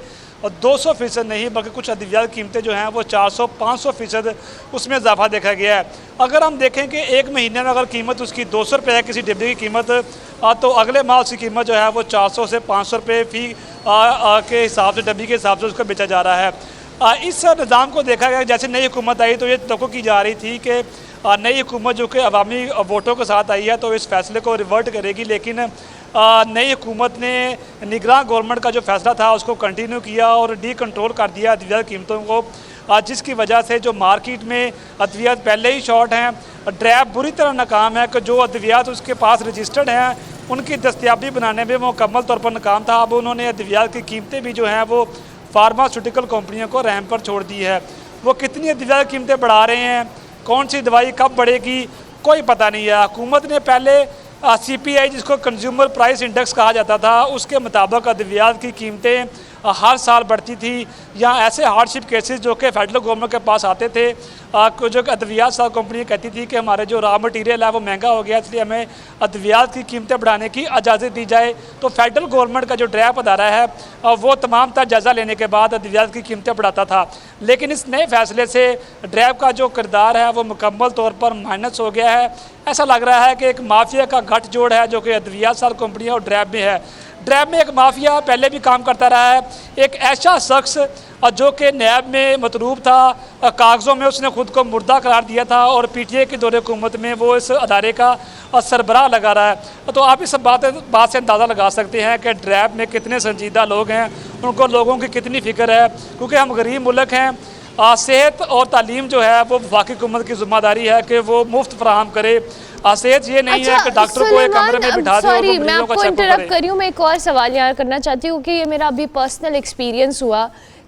200% नहीं बल्कि कुछ अद्वियात कीमतें जो हैं वो 400-500% उसमें इजाफा देखा गया है। अगर हम देखें कि एक महीने में अगर कीमत उसकी 200 रुपये है किसी डिब्बे की कीमत, तो अगले माह उसकी कीमत जो है वो 400 से 500 रुपये फी के हिसाब से, डब्बी के हिसाब से उसको बेचा जा रहा है। इस निज़ाम को देखा गया जैसे नई हुकूमत आई तो ये तो की जा रही थी कि नई हुकूमत जो कि अवामी वोटों के साथ आई है तो इस फैसले को रिवर्ट करेगी, लेकिन नई हुकूमत ने निगरान गवर्नमेंट का जो फैसला था उसको कंटिन्यू किया और डी कंट्रोल कर दिया अद्वियात कीमतों को, जिसकी वजह से जो मार्केट में अद्वियात पहले ही शॉर्ट हैं, ड्रैब बुरी तरह नाकाम है कि जो अद्वियात उसके पास रजिस्टर्ड हैं उनकी दस्तियाबी बनाने में वो मुकम्मल तौर पर नाकाम था। अब उन्होंने अद्वियात की कीमतें भी जो हैं वो फार्मास्यूटिकल कंपनियों को रहम पर छोड़ दी है। वो कितनी अद्वियात कीमतें बढ़ा रहे हैं, कौन सी दवाई कब बढ़ेगी, कोई पता नहीं है। हुकूमत ने पहले CPI जिसको कंज्यूमर प्राइस इंडेक्स कहा जाता था उसके मुताबिक अद्वियात की कीमतें हर साल बढ़ती थी, या ऐसे हार्डशिप केसेस जो कि फेडरल गवर्नमेंट के पास आते थे, जो अद्वियात साल कंपनियाँ कहती थी कि हमारे जो रॉ मटीरियल है वो महंगा हो गया इसलिए हमें अद्वियात की कीमतें बढ़ाने की इजाज़त दी जाए। तो फेडरल गवर्नमेंट का जो ड्रैप अदारा है वो तमाम तर जायज़ा लेने के बाद अद्वियात की कीमतें बढ़ाता था, लेकिन इस नए फैसले से ड्रैप का जो किरदार है वो मुकम्मल तौर पर माइनस हो गया है। ऐसा लग रहा है कि एक माफिया का गठजोड़ है जो कि अद्वियात साल कंपनियाँ और ड्रैप में है। ड्रैब में एक माफिया पहले भी काम करता रहा है, एक ऐसा शख्स जो कि नैब में मतरूब था, कागज़ों में उसने खुद को मुर्दा करार दिया था और PTA की दौरे हुकूमत में वो इस अदारे का सरबराह लगा रहा है। तो आप इस बात से अंदाज़ा लगा सकते हैं कि ड्रैब में कितने संजीदा लोग हैं, उनको लोगों की कितनी फ़िक्र है, क्योंकि हम गरीब मुल्क हैं। सेहत और तालीम जो है वो वफाकी हुकूमत की ज़िम्मेदारी है कि वो मुफ्त फराहम करे। सेहत ये नहीं है कि डॉक्टर को एक कमरे में बिठा दे। सॉरी मैं आपको इंटरप्ट कर रही हूँ, मैं एक और सवाल यहाँ करना चाहती हूँ कि ये मेरा अभी पर्सनल एक्सपीरियंस हुआ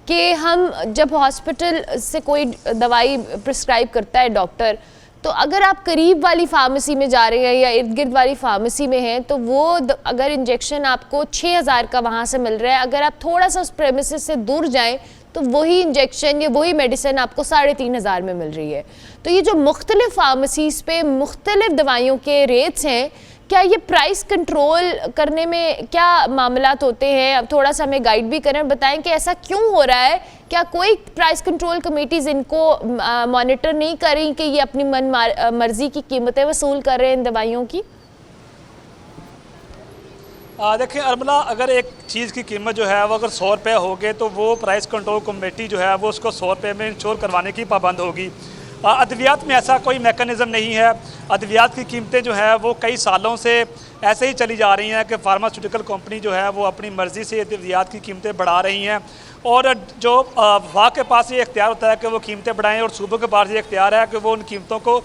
कि हम जब हॉस्पिटल से कोई दवाई प्रिस्क्राइब करता है डॉक्टर, तो अगर आप करीब वाली फार्मेसी में जा रहे हैं या इर्द गिर्द वाली फार्मेसी में हैं तो वो अगर इंजेक्शन आपको 6,000 का वहाँ से मिल रहा है, अगर आप थोड़ा सा उस प्रेमिसेस से दूर जाएं तो वही इंजेक्शन या वही मेडिसिन आपको 3,500 में मिल रही है। तो ये जो मुख्तलिफ फार्मेसीज़ पे मुख्तलिफ दवाइयों के रेट्स हैं, क्या ये प्राइस कंट्रोल करने में क्या मामलात होते हैं? अब थोड़ा सा हमें गाइड भी करें, बताएं कि ऐसा क्यों हो रहा है, क्या कोई प्राइस कंट्रोल कमेटीज़ इनको मॉनिटर नहीं कर रही कि ये अपनी मर्जी की कीमतें वसूल कर रहे हैं इन दवाइयों की? देखिए अरमला, अगर एक चीज़ की कीमत जो है वो अगर 100 रुपये हो गए तो वो प्राइस कंट्रोल कमेटी जो है वो उसको 100 रुपये में इंश्योर करवाने की पाबंद होगी। अद्वियात में ऐसा कोई मेकनिज़म नहीं है। अद्वियात की कीमतें जो है वो कई सालों से ऐसे ही चली जा रही हैं कि फार्मास्यूटिकल कंपनी जो है वो अपनी मर्ज़ी से अद्वियात की कीमतें बढ़ा रही हैं, और जो वफाक के पास ये इख्तियार होता है कि वो कीमतें बढ़ाएं, और सूबों के पास ये इख्तियार है कि वो उन कीमतों को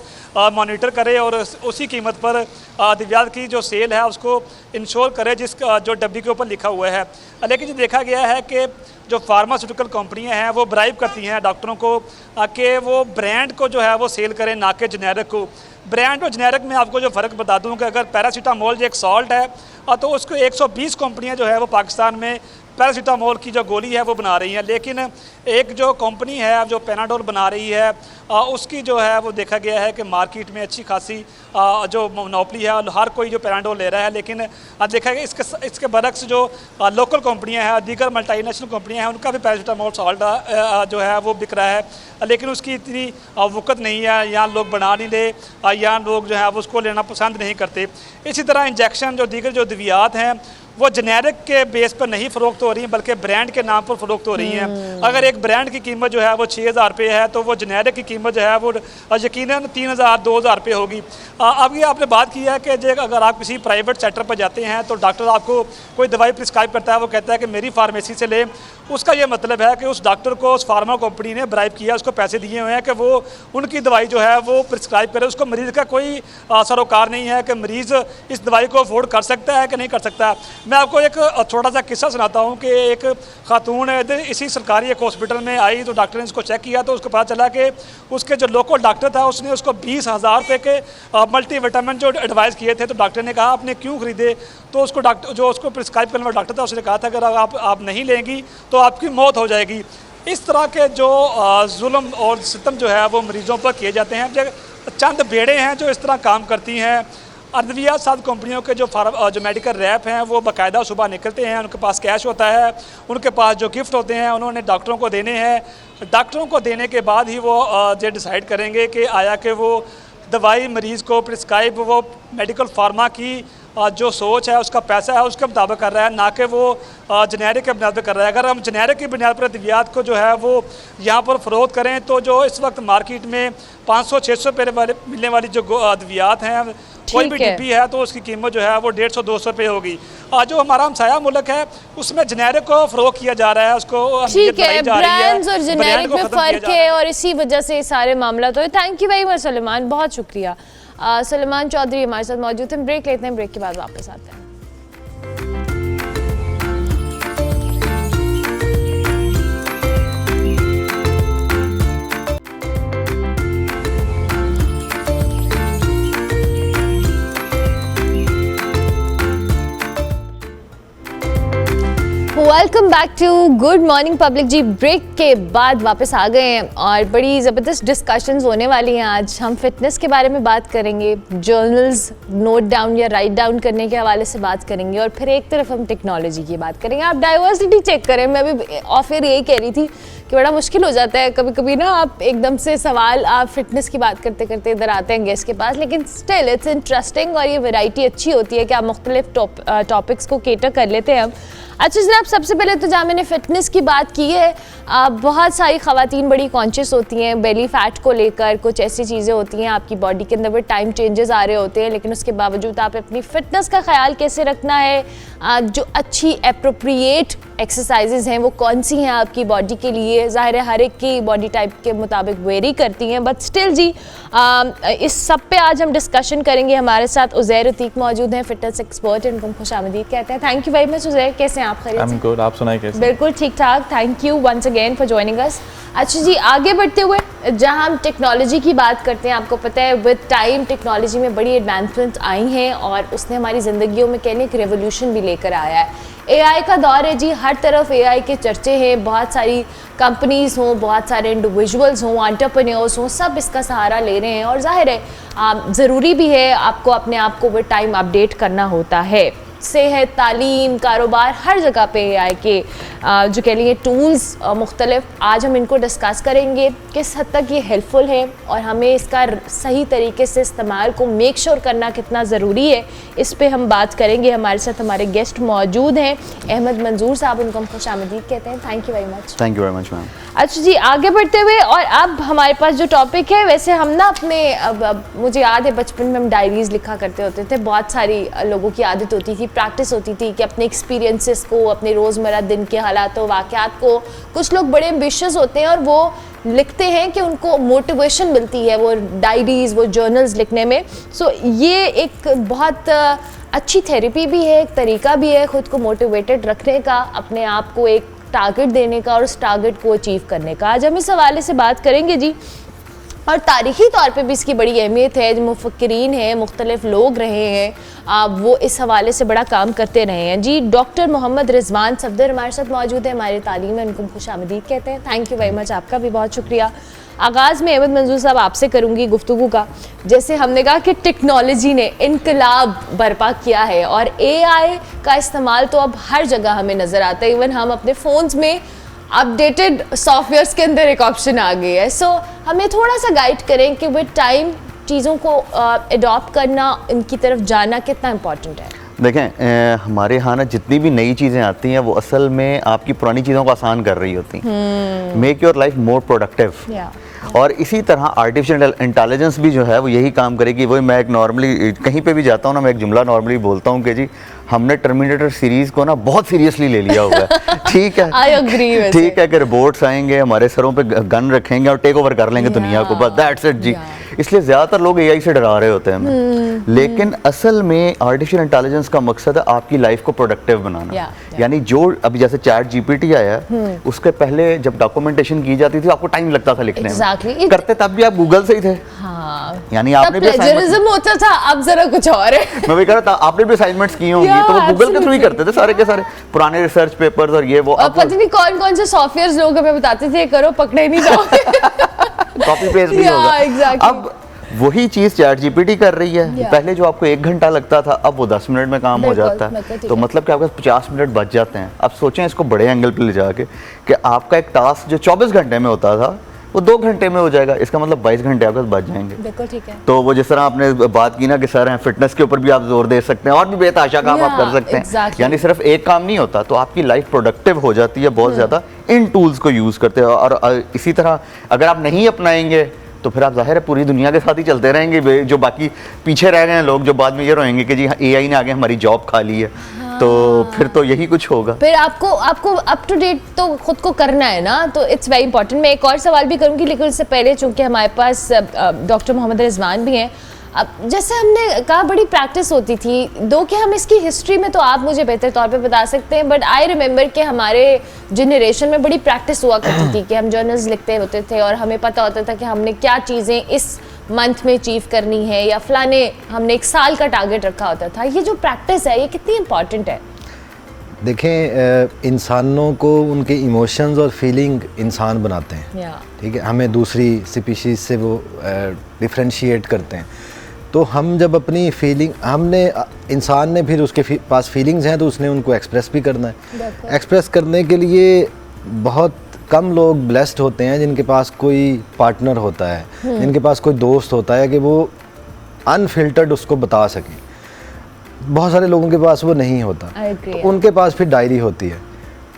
मॉनिटर करे और उसी कीमत पर अद्वियात की जो सेल है उसको इंश्योर करे जिस जो डब्बी के ऊपर लिखा हुआ है। लेकिन ये देखा गया है कि जो फार्मास्यूटिकल कंपनियां हैं वो ब्राइब करती हैं डॉक्टरों को कि वो ब्रांड को जो है वो सेल करें, ना कि जेनेरिक को। ब्रांड और जेनेरिक में आपको जो फ़र्क बता दूं कि अगर पैरासीटामोल जो एक सॉल्ट है तो उसको 120 कंपनियां जो है वो पाकिस्तान में पैरासीटामोल की जो गोली है वो बना रही है, लेकिन एक जो कंपनी है जो पेनाडोल बना रही है उसकी जो है वो देखा गया है कि मार्केट में अच्छी खासी जो मोनोपोली है, हर कोई जो पेनाडोल ले रहा है। लेकिन देखा गया इसके बरक्स जो लोकल कंपनियां हैं, दीगर मल्टीनेशनल कंपनियां हैं, उनका भी पैरासीटामोल सॉल्ट जो है वो बिक रहा है, लेकिन उसकी इतनी वक़्त नहीं है, यहाँ लोग बना नहीं ले, यहाँ लोग जो है वो उसको लेना पसंद नहीं करते। इसी तरह इंजेक्शन जो दीगर जो अद्वियात हैं वो जेनेरिक के बेस पर नहीं फ़रोख्त हो रही हैं बल्कि ब्रांड के नाम पर फ़रोख्त हो रही हैं। अगर एक ब्रांड की कीमत जो है वो 6,000 रुपये है तो वो जेनेरिक की कीमत जो है वो यकीनन 3,000 2,000 रुपये होगी। अब ये आपने बात की है कि जो अगर आप किसी प्राइवेट सेक्टर पर जाते हैं तो डॉक्टर आपको कोई दवाई प्रिस्क्राइब करता है, वो कहता है कि मेरी फार्मेसी से ले, उसका ये मतलब है कि उस डॉक्टर को उस फार्मा कंपनी ने ब्राइब किया, उसको पैसे दिए हुए हैं कि वो उनकी दवाई जो है वो प्रिस्क्राइब करे। उसको मरीज़ का कोई सरोकार नहीं है कि मरीज़ इस दवाई को अफोर्ड कर सकता है कि नहीं कर सकता। मैं आपको एक थोड़ा सा किस्सा सुनाता हूँ कि एक खातून इसी सरकारी एक हॉस्पिटल में आई तो डॉक्टर ने इसको चेक किया तो उसको पता चला कि उसके जो लोकल डॉक्टर था उसने उसको 20,000 रुपये के मल्टीविटामिन जो एडवाइस किए थे, तो डॉक्टर ने कहा आपने क्यों खरीदे, तो उसको डॉक्टर जो उसको प्रिस्क्राइब करने वाला डॉक्टर था उसने कहा था अगर आप नहीं लेंगी तो आपकी मौत हो जाएगी। इस तरह के जो जुल्म और सितम जो है वो मरीज़ों पर किए जाते हैं। चंद बेड़े हैं जो इस तरह काम करती हैं। अद्वियात साथ कंपनियों के जो मेडिकल रैप हैं वो बाकायदा सुबह निकलते हैं, उनके पास कैश होता है, उनके पास जो गिफ्ट होते हैं उन्होंने डॉक्टरों को देने हैं। डॉक्टरों को देने के बाद ही वो ये डिसाइड करेंगे कि आया कि वो दवाई मरीज़ को प्रिस्क्राइब वो मेडिकल फार्मा की जो सोच है उसका पैसा है उसके मुताबिक कर रहा है, ना कि वो जेनेरिक के बुनियाद पर कर रहा है। अगर हम जेनेरिक की बुनियाद पर अद्वियात को जो है वो यहाँ पर फ़रोख्त करें तो जो इस वक्त मार्केट में 500-600 रुपये मिलने वाली जो अद्वियात हैं, कोई भी डिब्बी है तो उसकी कीमत जो है वो 150-200 रुपये होगी। जो हमारा हमसाया मुल्क है उसमें जेनेरिक को फ़रोख्त किया जा रहा है, उसको ठीक है, ब्रांड्स और जेनेरिक में फ़र्क है और इसी वजह से ये सारे मामला तो है। Thank you very much Suleman, बहुत शुक्रिया। सलेमान चौधरी हमारे साथ मौजूद हैं। ब्रेक लेते हैं, ब्रेक के बाद वापस आते हैं। Welcome back to good morning public ji. Break के बाद वापस आ गए हैं और बड़ी ज़बरदस्त डिस्कशंस होने वाली हैं। आज हम फिटनेस के बारे में बात करेंगे, जर्नल्स नोट डाउन या राइट डाउन करने के हवाले से बात करेंगे और फिर एक तरफ हम टेक्नोलॉजी की बात करेंगे। आप डाइवर्सिटी चेक करें, मैं भी ऑफ एयर यही कह रही थी कि बड़ा मुश्किल हो जाता है कभी कभी ना, आप एकदम से सवाल आप फिटनेस की बात करते करते इधर आते हैं गेस्ट के पास, लेकिन स्टिल इट्स इंटरेस्टिंग और ये वैरायटी अच्छी होती है कि आप मुख्तलिफ टॉपिक्स को केटर कर लेते हैं हम। अच्छा जनाब, सबसे पहले तो जहाँ मैंने फ़िटनेस की बात की है, बहुत सारी ख़वातीन बड़ी कॉन्शियस होती हैं बेली फ़ैट को लेकर, कुछ ऐसी चीज़ें होती हैं आपकी बॉडी के अंदर वो टाइम चेंजेस आ रहे होते हैं, लेकिन उसके बावजूद आप अपनी फ़िटनेस का ख्याल कैसे रखना है, जो अच्छी अप्रोप्रिएट एक्सरसाइजेज हैं वो कौन सी हैं आपकी बॉडी के लिए। ज़ाहिर है हर एक की बॉडी टाइप के मुताबिक वेरी करती हैं, बट स्टिल जी इस सब पे आज हम डिस्कशन करेंगे। हमारे साथ उज़ैर अतीक मौजूद हैं, फिटनेस एक्सपर्ट, इनको खुशामदीद कहते हैं। Thank you very much Uzair, कैसे हैं आप? खैरियत? आप सुनाइए कैसे? बिल्कुल ठीक ठाक, thank you once again for joining us. अच्छा जी, आगे बढ़ते हुए जहां हम टेक्नोलॉजी की बात करते हैं, आपको पता है विद टाइम टेक्नोलॉजी में बड़ी एडवांसमेंट्स आई हैं और उसने हमारी ज़िंदगियों में कहने एक रेवोल्यूशन भी लेकर आया है। एआई का दौर है जी, हर तरफ एआई के चर्चे हैं, बहुत सारी कंपनीज़ हों, बहुत सारे इंडिविजुअल्स हों, एंटरप्रेन्योर्स हों, सब इसका सहारा ले रहे हैं और जाहिर है ज़रूरी भी है, आपको अपने आप को विद टाइम अपडेट करना होता है। से है, तालीम, कारोबार, हर जगह पे AI के जो कह लीजिए टूल्स मुख्तलिफ, आज हम इनको डिस्कस करेंगे किस हद तक ये हेल्पफुल है और हमें इसका सही तरीके से इस्तेमाल को मेक श्योर करना कितना ज़रूरी है, इस पे हम बात करेंगे। हमारे साथ हमारे गेस्ट मौजूद हैं, अहमद मंजूर साहब, उनको हम खुशामदीद कहते हैं। Thank you very much. Thank you very much ma'am. अच्छा जी, आगे बढ़ते हुए और अब हमारे पास जो टॉपिक है, वैसे हम ना अपने अब मुझे याद है बचपन में हम डायरीज़ लिखा करते होते थे, बहुत सारी लोगों की आदत होती थी, प्रैक्टिस होती थी कि अपने एक्सपीरियंसेस को, अपने रोज़मर्रा दिन के हालातों वाक़यात को, कुछ लोग बड़े एम्बिशियस होते हैं और वो लिखते हैं कि उनको मोटिवेशन मिलती है वो डायरीज़, वो जर्नल्स लिखने में। सो ये एक बहुत अच्छी थेरेपी भी है, एक तरीका भी है ख़ुद को मोटिवेटेड रखने का, अपने आप को एक टारगेट देने का और उस टारगेट को अचीव करने का। आज हम इस हवाले से बात करेंगे जी, और तारीख़ी तौर पे भी इसकी बड़ी अहमियत है। जो मुफक्किरीन हैं, मुख्तलिफ लोग रहे हैं, वो इस हवाले से बड़ा काम करते रहे हैं जी। डॉक्टर मोहम्मद रिजवान सफदर हमारे साथ मौजूद है, हमारी तालीम में उनको खुशामदीद कहते हैं। थैंक यू वेरी मच, आपका भी बहुत शुक्रिया। आगाज़ में अहमद मंजूर साहब आपसे करूँगी गुफ्तगू का। जैसे हमने कहा कि टेक्नोलॉजी ने इनकलाब बर्पा किया है और AI का इस्तेमाल तो अब हर जगह हमें नज़र आता है, इवन हम अपने फ़ोन्स में अपडेटेड सॉफ्टवेयर्स के अंदर एक ऑप्शन आ गई है। सो हमें थोड़ा सा गाइड करें कि विद टाइम चीज़ों को अडॉप्ट करना, इनकी तरफ जाना कितना इम्पोर्टेंट है। देखें, हमारे यहाँ ना जितनी भी नई चीज़ें आती हैं वो असल में आपकी पुरानी चीज़ों को आसान कर रही होती हैं, make your life more productive. और इसी तरह आर्टिफिशियल इंटेलिजेंस भी जो है वो यही काम करेगी। वही मैं एक नॉर्मली कहीं पे भी जाता हूँ ना, मैं एक जुमला नॉर्मली बोलता हूँ कि जी हमने टर्मिनेटर सीरीज़ को ना बहुत सीरियसली ले लिया हुआ है। ठीक है, I agree ठीक है कि रोबोट्स आएंगे, हमारे सरों पे गन रखेंगे और टेक ओवर कर लेंगे दुनिया को, बस दैट्स इट जी। इसलिए ज़्यादातर लोग AI से डरा रहे होते हैं हमें, लेकिन असल में आर्टिफिशियल इंटेलिजेंस का मकसद है आपकी लाइफ को प्रोडक्टिव बनाना। यानी जो अभी जैसे चैट GPT आया है, उसके पहले जब डॉक्यूमेंटेशन की जाती थी आपको टाइम लगता था लिखने में, करते तब भी आप गूगल से ही थे। यानी आपने भी प्लेजरिज्म होता था, अब जरा कुछ और है। मैं भी कह रहा था, आपने भी असाइनमेंट्स की होंगी, तो वो गूगल के थ्रू ही करते थे सारे के सारे पुराने रिसर्च पेपर्स और ये वो। पता नहीं कौन कौन से सॉफ्टवेयर्स लोग हमें बताते थे, करो पकड़े नहीं जाओगे, कॉपी पेस्ट नहीं होगा। exactly. अब वही चीज चैट GPT कर रही है। पहले जो आपको 1 घंटा लगता था, अब वो 10 मिनट में काम हो जाता है। तो मतलब कि आपके 50 मिनट बच जाते हैं। अब सोचें इसको बड़े एंगल पे ले जाके कि आपका एक टास्क जो 24 घंटे में होता था वो 2 घंटे में हो जाएगा। इसका मतलब 22 घंटे आपके बच जाएंगे। बिल्कुल ठीक है। तो वो जिस तरह आपने बात की ना कि सर हैं, फिटनेस के ऊपर भी आप जोर दे सकते हैं और भी बेतहाशा काम आप कर सकते हैं। यानी सिर्फ एक काम नहीं होता, तो आपकी लाइफ प्रोडक्टिव हो जाती है बहुत ज़्यादा इन टूल्स को यूज़ करते हैं। और इसी तरह अगर आप नहीं अपनाएंगे तो फिर आप जाहिर है पूरी दुनिया के साथ ही चलते रहेंगे। जो बाकी पीछे रह गए हैं लोग, जो बाद में ये रोएंगे कि जी AI ने आगे हमारी जॉब खा ली है, तो फिर तो यही कुछ होगा। फिर आपको अप टू डेट तो खुद को करना है ना, तो इट्स वेरी इंपॉर्टेंट। मैं एक और सवाल भी करूंगी, लेकिन उससे पहले चूंकि हमारे पास डॉक्टर मोहम्मद रिजवान भी हैं, अब जैसे हमने कहा बड़ी प्रैक्टिस होती थी, दो कि हम इसकी हिस्ट्री में तो आप मुझे बेहतर तौर पे बता सकते हैं, बट आई रिमेंबर कि हमारे जनरेशन में बड़ी प्रैक्टिस हुआ करती थी कि हम जर्नल्स लिखते होते थे और हमें पता होता था कि हमने क्या चीज़ें इस मंथ में अचीव करनी है, या फलाने हमने 1 साल का टारगेट रखा होता था। ये जो प्रैक्टिस है, ये कितनी इंपॉर्टेंट है? देखें, इंसानों को उनके इमोशंस और फीलिंग इंसान बनाते हैं। ठीक है, हमें दूसरी स्पीशीज़ से वो डिफ्रेंशिएट करते हैं। तो हम जब अपनी फीलिंग, इंसान ने फिर उसके पास फीलिंग्स हैं तो उसने उनको एक्सप्रेस भी करना है। एक्सप्रेस करने के लिए बहुत कम लोग ब्लेस्ड होते हैं जिनके पास कोई पार्टनर होता है, जिनके पास कोई दोस्त होता है कि वो अनफिल्टर्ड उसको बता सके। बहुत सारे लोगों के पास वो नहीं होता, तो उनके पास फिर डायरी होती है।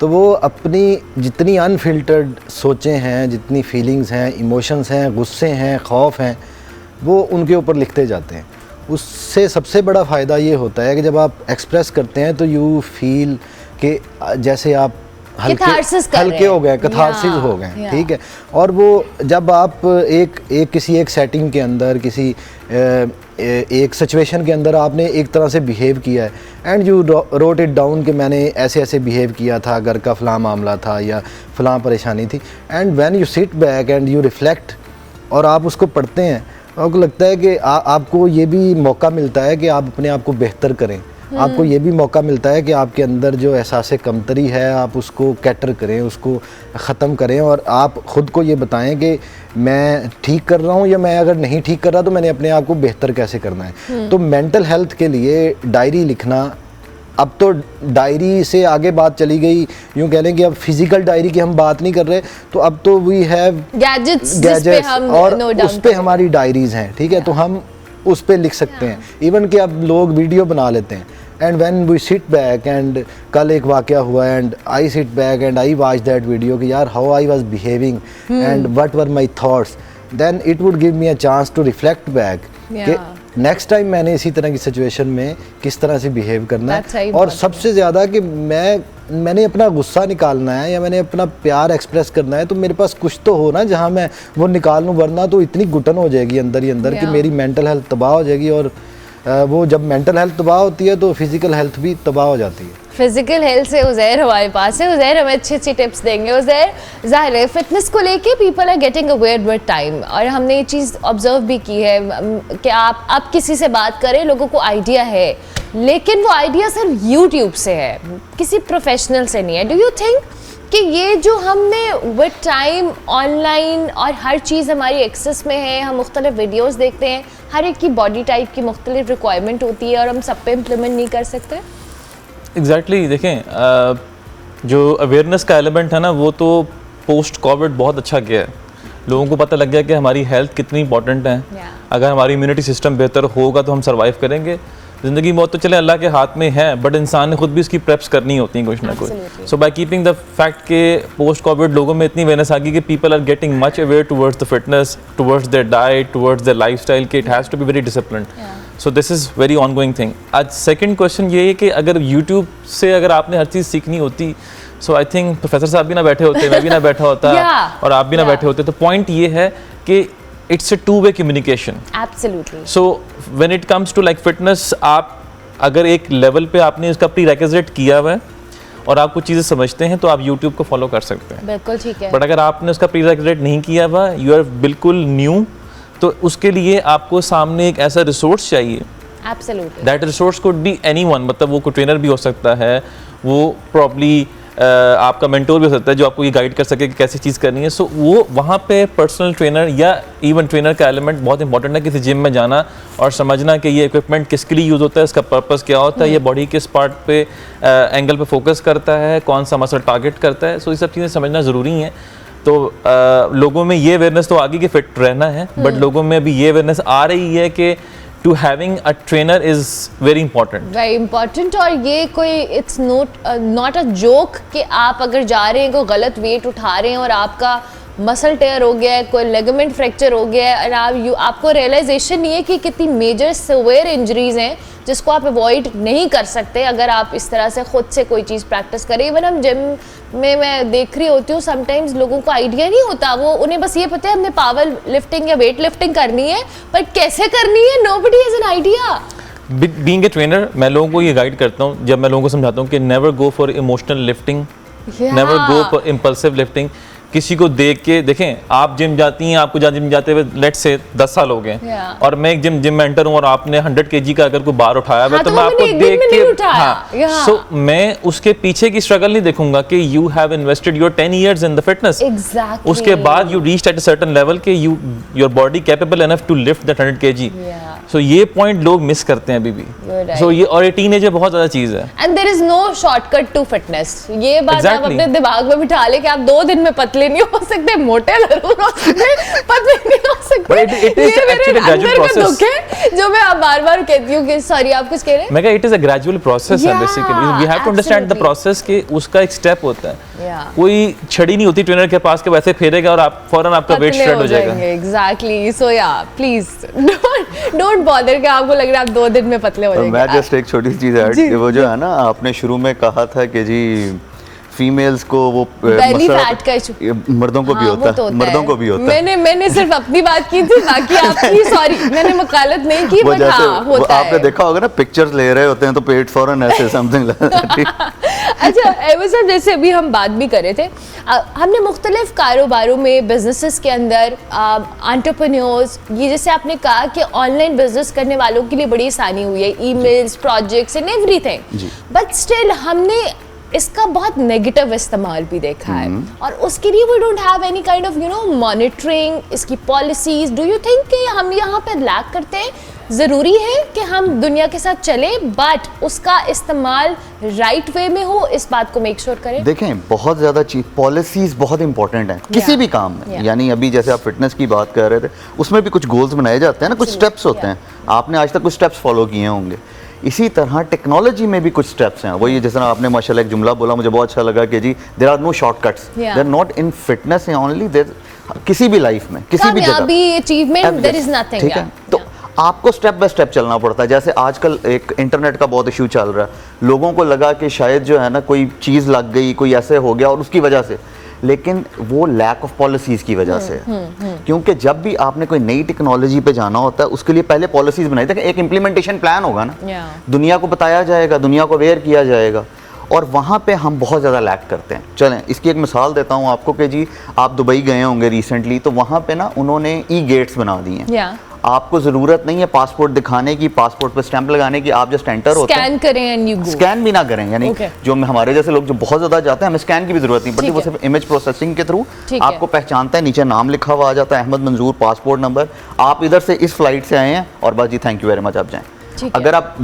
तो वो अपनी जितनी अनफिल्टर्ड सोचें हैं, जितनी फीलिंग्स हैं, इमोशंस हैं, गुस्से हैं, खौफ हैं, वो उनके ऊपर लिखते जाते हैं। उससे सबसे बड़ा फ़ायदा ये होता है कि जब आप एक्सप्रेस करते हैं तो यू फील कि जैसे आप हल्के हो गए, कैथारसिस हो गए। ठीक है, और वो जब आप किसी एक सेटिंग के अंदर, किसी एक सिचुएशन के अंदर आपने एक तरह से बिहेव किया है and you wrote it down कि मैंने ऐसे ऐसे बिहेव किया था, घर का फ़लाँ मामला था या फ़लाँ परेशानी थी, and when you sit back and you reflect और आप उसको पढ़ते हैं, आपको लगता है कि आपको ये भी मौका मिलता है कि आप अपने आप को बेहतर करें। आपको ये भी मौका मिलता है कि आपके अंदर जो एहसास कमतरी है आप उसको कैटर करें, उसको ख़त्म करें, और आप ख़ुद को ये बताएं कि मैं ठीक कर रहा हूँ, या मैं अगर नहीं ठीक कर रहा तो मैंने अपने आप को बेहतर कैसे करना है। तो मेंटल हेल्थ के लिए डायरी लिखना अब तो डायरी से आगे बात चली गई, यूँ कह लें कि अब फिजिकल डायरी की हम बात नहीं कर रहे, तो अब तो वी हैव गैजेट्स और उस पे हमारी डायरीज हैं, ठीक है, तो हम उस पे लिख सकते हैं। इवन कि अब लोग वीडियो बना लेते हैं, and when we sit back, and कल एक वाकया हुआ and I sit back and I watch that video कि यार how I was behaving and what were my thoughts, then it would give me a chance to reflect back कि next time मैंने इसी तरह की सिचुएशन में किस तरह से बिहेव करना है। और सबसे ज़्यादा कि मैंने अपना गुस्सा निकालना है या मैंने अपना प्यार एक्सप्रेस करना है, तो मेरे पास कुछ तो हो ना जहाँ मैं वो निकाल लूँ, वरना तो इतनी घुटन हो जाएगी अंदर ही अंदर कि मेरी मेंटल हेल्थ तबाह हो जाएगी। और वो जब मेंटल हेल्थ तबाह होती है तो फिज़िकल हेल्थ भी तबाह हो जाती है। फिजिकल हेल्थ से उज़ैर हमारे पास है, उज़ैर हमें अच्छी अच्छी टिप्स देंगे। उज़ैर, ज़ाहिर है फिटनेस को लेके people are getting aware with time, और हमने ये चीज़ ऑब्जर्व भी की है कि आप किसी से बात करें, लोगों को आइडिया है, लेकिन वो आइडिया सिर्फ यूट्यूब से है, किसी प्रोफेशनल से नहीं है। डू यू थिंक कि ये जो हमने विद टाइम ऑनलाइन और हर चीज़ हमारी एक्सेस में है, हम मुख्तलिफ वीडियोज़ देखते हैं, हर एक की बॉडी टाइप की मुख्तलिफ रिक्वायरमेंट होती है और हम सब पे इम्प्लीमेंट नहीं कर सकते? एग्जैक्टली देखें, जो अवेयरनेस का एलिमेंट है ना, वो तो पोस्ट कोविड बहुत अच्छा किया है। लोगों को पता लग गया कि हमारी हेल्थ कितनी इंपॉर्टेंट है। अगर हमारी इम्यूनिटी सिस्टम बेहतर होगा तो हम सर्वाइव करेंगे। ज़िंदगी मौत तो चले अल्लाह के हाथ में है, बट इंसान ने खुद भी इसकी प्रेप्स करनी होती हैं कुछ ना कुछ। So by keeping the fact के पोस्ट कोविड लोगों में इतनी अवेयरनेस आ गई कि people are getting much aware towards the fitness, towards their diet, towards their lifestyle, के it has to be very disciplined. So this is very ongoing thing. आज second question ये है कि अगर यूट्यूब से अगर आपने हर चीज़ सीखनी होती, सो आई थिंक प्रोफेसर साहब भी ना बैठे होते, मैं भी ना बैठा होता और आप भी ना बैठे होते। तो पॉइंट ये है कि it's a two way communication. Absolutely. So when it comes to like fitness, आप अगर एक लेवल पे आपने इसका प्री रेक्विजिट किया हुआ है और आप कुछ चीज़ें समझते हैं तो आप YouTube को फॉलो कर सकते हैं। बिल्कुल ठीक है। बट अगर आपने उसका प्री रेक्विजिट नहीं किया हुआ, यू आर बिल्कुल न्यू, तो उसके लिए आपको सामने एक ऐसा रिसोर्स चाहिए। Absolutely. That resource could be anyone, मतलब वो कोई ट्रेनर भी हो सकता है, वो प्रॉब्ली आपका मेंटोर भी हो सकता है जो आपको ये गाइड कर सके कि कैसी चीज़ करनी है। सो वो वहाँ पे पर्सनल ट्रेनर या इवन ट्रेनर का एलिमेंट बहुत इंपॉर्टेंट है। किसी जिम में जाना और समझना कि ये इक्विपमेंट किसके लिए यूज़ होता है, इसका पर्पस क्या होता है, ये बॉडी किस पार्ट पे एंगल पे फोकस करता है, कौन सा मसल टारगेट करता है। सो ये सब चीज़ें समझना ज़रूरी हैं। तो लोगों में ये अवेयरनेस तो आ गई कि फिट रहना है, बट लोगों में अभी ये अवेयरनेस आ रही है कि to having a trainer is very important. और ये कोई इट्स नॉट अ जोक कि आप अगर जा रहे हैं, कोई गलत वेट उठा रहे हैं और आपका मसल टेयर हो गया है, कोई लेगामेंट फ्रैक्चर हो गया है, और आपको रियलाइजेशन नहीं है कि कितनी मेजर सिवियर इंजरीज हैं जिसको आप अवॉइड नहीं कर सकते अगर आप इस तरह से खुद से कोई चीज़ प्रैक्टिस करें। इवन हम जिम में मैं देख रही होती हूँ, समटाइम्स लोगों को आइडिया नहीं होता, वो उन्हें बस ये पता है हमने पावर लिफ्टिंग या वेट लिफ्टिंग करनी है, पर कैसे करनी है nobody has an idea. Being a trainer, मैं लोगों को ये गाइड करता हूँ, जब मैं लोगों को समझाता हूँ कि never go for emotional lifting, never go for impulsive lifting. किसी को देख के देखें, आप जिम जाती हैं, आपको जहाँ जिम जाते हुए लेट्स से 10 साल हो गए, और मैं एक जिम में एंटर हूँ और आपने 100 kg का अगर कोई बार उठाया हुआ, तो मैं आपको देख के सो मैं उसके पीछे की स्ट्रगल नहीं देखूंगा कि you have invested your 10 years in the fitness. उसके बाद you reached at a certain level के your body capable enough to lift that 100 kg। So ये पॉइंट लोग मिस करते हैं अभी भी। सो ये और ये टीनेज में बहुत ज्यादा चीज है। And there is no shortcut to fitness. ये बात आप अपने दिमाग में बिठा ले कि आप 2 दिन में पतले नहीं हो सकते, मोटे जरूर हो सकते, पतले नहीं हो सकते। It is actually a gradual process. जो मैं आप बार-बार कहती हूँ कि सॉरी आप कुछ कह रहे हैं। मैं कहा it is a gradual process है basically. We have to understand the process कि उसका एक स्टेप होता है। कोई छड़ी नहीं होती ट्रेनर के पास के वैसे फेरेगा और आप फौरन आपका वेट श्रेड हो जाएगा। एग्जैक्टली। सो या प्लीज डोंट बॉदर कि आपको लग रहा है आप 2 दिन में पतले हो जाएंगे। मैं जस्ट एक छोटी सी चीज ऐड कि वो जो है ना, आपने शुरू में कहा था कि जी फीमेल्स को वो बेली फैट का इशू मर्दों को भी होता है, मर्दों को भी होता है। मैंने सिर्फ अपनी बात की थी, बाकी आपकी सॉरी मैंने वकालत नहीं की, बट हाँ होता है। आपने देखा होगा ना, पिक्चर्स ले रहे होते हैं तो पेट फौरन ऐसे समथिंग अच्छा एवं सर, जैसे अभी हम बात भी कर रहे थे, हमने मुख्तलिफ कारोबारों में, बिजनेसेस के अंदर एंटरप्रेन्योर्स, ये जैसे आपने कहा कि ऑनलाइन बिजनेस करने वालों के लिए बड़ी आसानी हुई है, emails, projects and everything, but still हमने इसका बहुत नेगेटिव इस्तेमाल भी देखा है, और उसके लिए we don't have any kind of monitoring, इसकी पॉलिसीज। डू यू थिंक कि हम यहाँ पे लैक करते हैं? ज़रूरी है कि हम दुनिया के साथ चले, बट उसका इस्तेमाल राइट वे में हो, इस बात को मेक श्योर करें। देखें, बहुत ज़्यादा चीज पॉलिसीज बहुत इंपॉर्टेंट है किसी भी काम में। यानी अभी जैसे आप फिटनेस की बात कर रहे थे, उसमें भी कुछ गोल्स बनाए जाते हैं ना, कुछ स्टेप्स होते हैं। आपने आज तक कुछ स्टेप्स फॉलो किए होंगे, इसी तरह टेक्नोलॉजी में भी कुछ स्टेप्स हैं। वही जिस तरह आपने माशाल्लाह एक जुमला बोला, मुझे बहुत अच्छा लगा कि जी there are no shortcuts, they're not in fitness only, there किसी भी लाइफ में, किसी भी जगह अचीवमेंट, देयर इज नथिंग। ठीक है, तो आपको स्टेप बाय स्टेप चलना पड़ता है। जैसे आजकल एक इंटरनेट का बहुत इशू चल रहा है, लोगों को लगा कि शायद जो है ना कोई चीज़ लग गई, कोई ऐसे हो गया और उसकी वजह से, लेकिन वो लैक ऑफ पॉलिसीज की वजह से क्योंकि जब भी आपने कोई नई टेक्नोलॉजी पे जाना होता है, उसके लिए पहले पॉलिसीज बनाई थी, एक इम्प्लीमेंटेशन प्लान होगा ना, दुनिया को बताया जाएगा, दुनिया को अवेयर किया जाएगा, और वहाँ पे हम बहुत ज़्यादा लैक करते हैं। चलें इसकी एक मिसाल देता हूँ आपको कि जी आप दुबई गए होंगे रिसेंटली, तो वहाँ पे ना उन्होंने ई गेट्स बना दिए हैं। आपको ज़रूरत नहीं है पासपोर्ट दिखाने की, पासपोर्ट पे स्टैंप लगाने की, आप जस्ट एंटर होते हैं, स्कैन करें एंड यू गो। स्कैन भी ना करें, यानी जो हमारे जैसे लोग जो बहुत ज़्यादा जाते हैं, हमें स्कैन की भी ज़रूरत नहीं पड़ती, वो सिर्फ इमेज प्रोसेसिंग के थ्रू आपको पहचानता है, नीचे नाम लिखा हुआ आ जाता है, अहमद मंजूर, पासपोर्ट नंबर, आप इधर से इस फ्लाइट से आए हैं और बस जी थैंक यू वेरी मच, आप जाएँ। अगर आप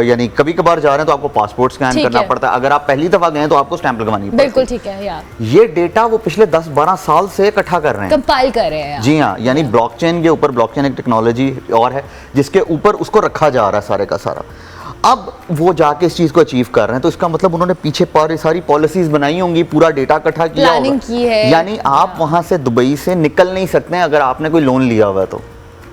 यानी कभी कभार जा रहे हैं तो आपको पासपोर्ट स्कैन करना पड़ता है, अगर आप पहली दफा गए हैं तो आपको स्टैंप लगवानी पड़ती है। बिल्कुल ठीक है यार। ये डेटा वो पिछले 10-12 साल से इकट्ठा कर रहे हैं, कंपाइल कर रहे हैं। जी हाँ, यानी ब्लॉकचेन के ऊपर, ब्लॉकचेन एक टेक्नोलॉजी और है जिसके ऊपर उसको रखा जा रहा है सारे का सारा। अब वो जाके इस चीज को अचीव कर रहे हैं, तो इसका मतलब उन्होंने पीछे सारी पॉलिसीज बनाई होंगी, पूरा डेटा इकट्ठा किया होगा, की है। यानी आप वहां से दुबई से निकल नहीं सकते हैं अगर आपने कोई लोन लिया हुआ है तो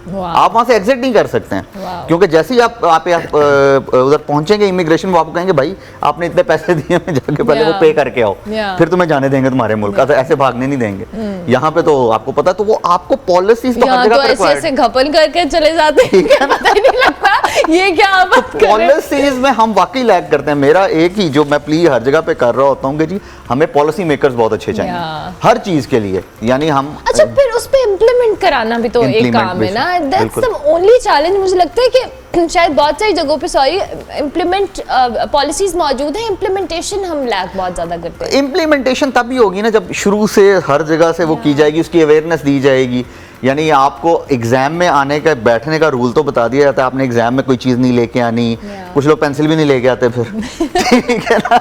आप वहां से एग्जिट नहीं कर सकते हैं, क्योंकि जैसे ही आप उधर पहुंचेंगे इमिग्रेशन, वो आपको कहेंगे भाई आपने इतने पैसे दिए हैं, जाके पहले वो पे करके आओ, फिर तुम्हें जाने देंगे तुम्हारे मुल्क। ऐसे भागने नहीं देंगे। यहाँ पे तो आपको पता है, तो वो आपको पॉलिसीज तो हर जगह पे ऐसे घपन करके चले जाते हैं, पता ही नहीं लगता ये क्या बात कर रहे हैं। पॉलिसीज में हम वाकई लैग करते हैं। मेरा एक ही जो मैं प्ली हर जगह पे कर रहा होता हूँ कि जी हमें पॉलिसी मेकर्स बहुत अच्छे चाहिए हर चीज के लिए, यानी हम अच्छा फिर उस पे इम्प्लीमेंट कराना भी तो एक काम है ना। That's the only challenge. मुझे लगता है कि शायद बहुत सारी जगहों पे इम्प्लीमेंट पॉलिसीज मौजूद हैं, इम्प्लीमेंटेशन हम लैक बहुत ज्यादा करते हैं। इम्प्लीमेंटेशन तभी होगी ना जब शुरू से हर जगह से वो की जाएगी, उसकी अवेयरनेस दी जाएगी। यानी आपको एग्जाम में आने का, बैठने का रूल तो बता दिया जाता है, आपने एग्जाम में कोई चीज नहीं लेके आनी, कुछ लोग पेंसिल भी नहीं लेके आते फिर ठीक है ना।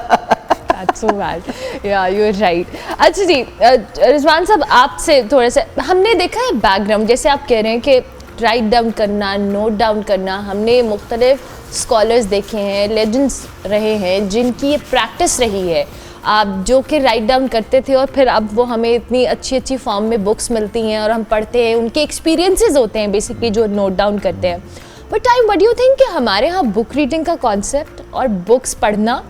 That's so bad. Yeah, you're right. अच्छा जी, रिजवान साहब आपसे थोड़ा सा, हमने देखा है बैकग्राउंड, जैसे आप कह रहे हैं कि राइट डाउन करना, नोट डाउन करना, हमने मुख्तलिफ स्कॉलर्स देखे हैं, लेजेंड्स रहे हैं जिनकी ये प्रैक्टिस रही है, आप जो कि राइट डाउन करते थे और फिर अब वो हमें इतनी अच्छी अच्छी फॉर्म में बुक्स मिलती हैं और हम पढ़ते हैं, उनके एक्सपीरियंसेस होते हैं बेसिकली जो नोट डाउन करते हैं। But I what do you think कि हमारे यहाँ बुक रीडिंग का कॉन्सेप्ट और बुक्स पढ़ना,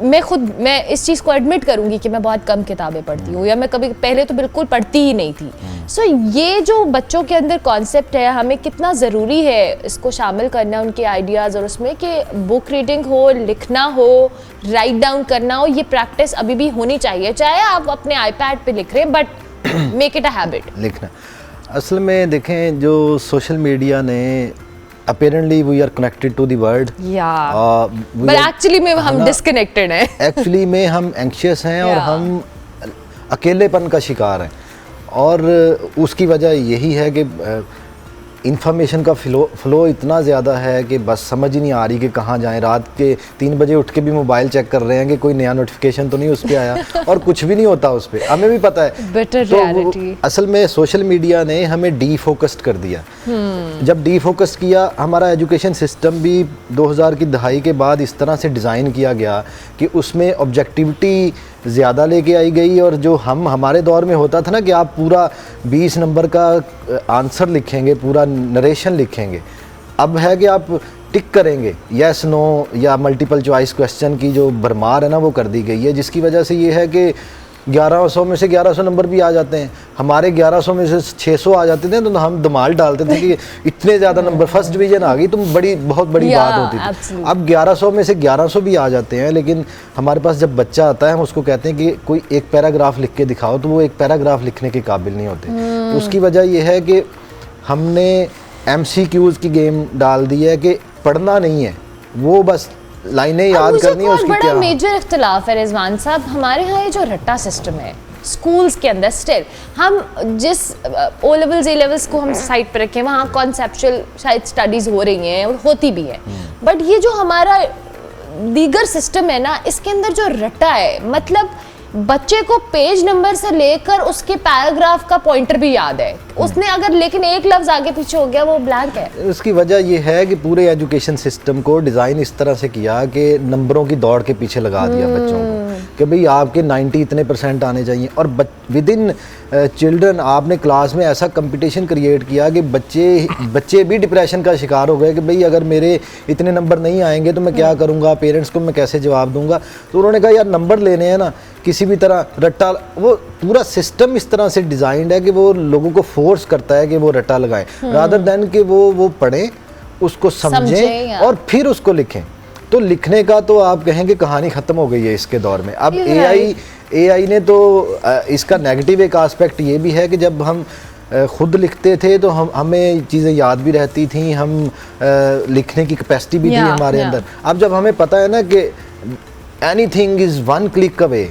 मैं इस चीज़ को एडमिट करूँगी कि मैं बहुत कम किताबें पढ़ती हूँ, या मैं कभी पहले तो बिल्कुल पढ़ती ही नहीं थी। सो ये जो बच्चों के अंदर कॉन्सेप्ट है, हमें कितना ज़रूरी है इसको शामिल करना उनके आइडियाज़ और उसमें कि बुक रीडिंग हो, लिखना हो, राइट डाउन करना हो, ये प्रैक्टिस अभी भी होनी चाहिए, चाहे आप अपने आईपैड पे लिख रहे हैं, but make it a habit. लिखना असल में देखें, जो सोशल मीडिया ने apparently we are connected to the world, but actually में हम disconnected हैं। actually में हम anxious हैं और हम अकेलेपन का शिकार हैं, और उसकी वजह यही है कि इंफॉर्मेशन का फ्लो इतना ज़्यादा है कि बस समझ ही नहीं आ रही कि कहाँ जाएं। रात के 3 बजे उठ के भी मोबाइल चेक कर रहे हैं कि कोई नया नोटिफिकेशन तो नहीं उस पर आया, और कुछ भी नहीं होता उस पर, हमें भी पता है। तो असल में सोशल मीडिया ने हमें डीफोकस्ड कर दिया। जब डीफोकस किया, हमारा एजुकेशन सिस्टम भी 2000 की दहाई के बाद इस तरह से डिज़ाइन किया गया कि उसमें ऑब्जेक्टिविटी ज़्यादा लेके आई गई, और जो हमारे दौर में होता था ना कि आप पूरा 20 नंबर का आंसर लिखेंगे, पूरा नरेशन लिखेंगे, अब है कि आप टिक करेंगे, यस नो या मल्टीपल चॉइस क्वेश्चन की जो भरमार है ना वो कर दी गई है, जिसकी वजह से ये है कि 1100 में से 1100 नंबर भी आ जाते हैं। हमारे 1100 में से 600 आ जाते थे तो हम धमाल डालते थे कि इतने ज़्यादा नंबर, फर्स्ट डिवीज़न आ गई, तुम बहुत बड़ी बात होती थी। अब 1100 में से 1100 भी आ जाते हैं, लेकिन हमारे पास जब बच्चा आता है हम उसको कहते हैं कि कोई एक पैराग्राफ लिख के दिखाओ, तो वो एक पैराग्राफ लिखने के काबिल नहीं होते। उसकी वजह यह है कि हमने MCQs की गेम डाल दी है कि पढ़ना नहीं है, वो बस लाइनें याद करनी है उसकी बड़ा क्या। मेजर इख्तिलाफ है रिजवान साहब, हमारे यहाँ ये जो रट्टा सिस्टम है स्कूल्स के अंदर, स्टिल हम जिस ओ लेवल्स ए लेवल्स को हम साइड पर रखें वहाँ कॉन्सेप्चुअल शायद स्टडीज़ हो रही हैं और होती भी हैं, बट ये जो हमारा दीगर सिस्टम है ना, इसके अंदर जो रट्टा है, मतलब बच्चे को पेज नंबर से लेकर उसके पैराग्राफ का पॉइंटर भी याद है, उसने अगर लेकिन एक लफ्ज आगे पीछे हो गया वो ब्लैंक है। उसकी वजह ये है कि पूरे एजुकेशन सिस्टम को डिज़ाइन इस तरह से किया कि नंबरों की दौड़ के पीछे लगा दिया बच्चों को कि भाई आपके 90 इतने % आने चाहिए, और विद इन चिल्ड्रन आपने क्लास में ऐसा कंपटीशन क्रिएट किया कि बच्चे भी डिप्रेशन का शिकार हो गए कि भाई अगर मेरे इतने नंबर नहीं आएंगे तो मैं क्या करूँगा, पेरेंट्स को मैं कैसे जवाब दूंगा। तो उन्होंने कहा यार नंबर लेने हैं ना, किसी भी तरह रट्टा, वो पूरा सिस्टम इस तरह से डिज़ाइंड है कि वो लोगों को फोर्स करता है कि वो रट्टा लगाएं रादर देन कि वो पढ़ें, उसको समझें और फिर उसको लिखें। तो लिखने का तो आप कहेंगे कहानी ख़त्म हो गई है इसके दौर में। अब एआई ने तो इसका नेगेटिव एक एस्पेक्ट ये भी है कि जब हम खुद लिखते थे तो हमें चीज़ें याद भी रहती थी, हम लिखने की कैपेसिटी भी थी हमारे अंदर। अब जब हमें पता है ना कि एनीथिंग इज़ 1 क्लिक अवे,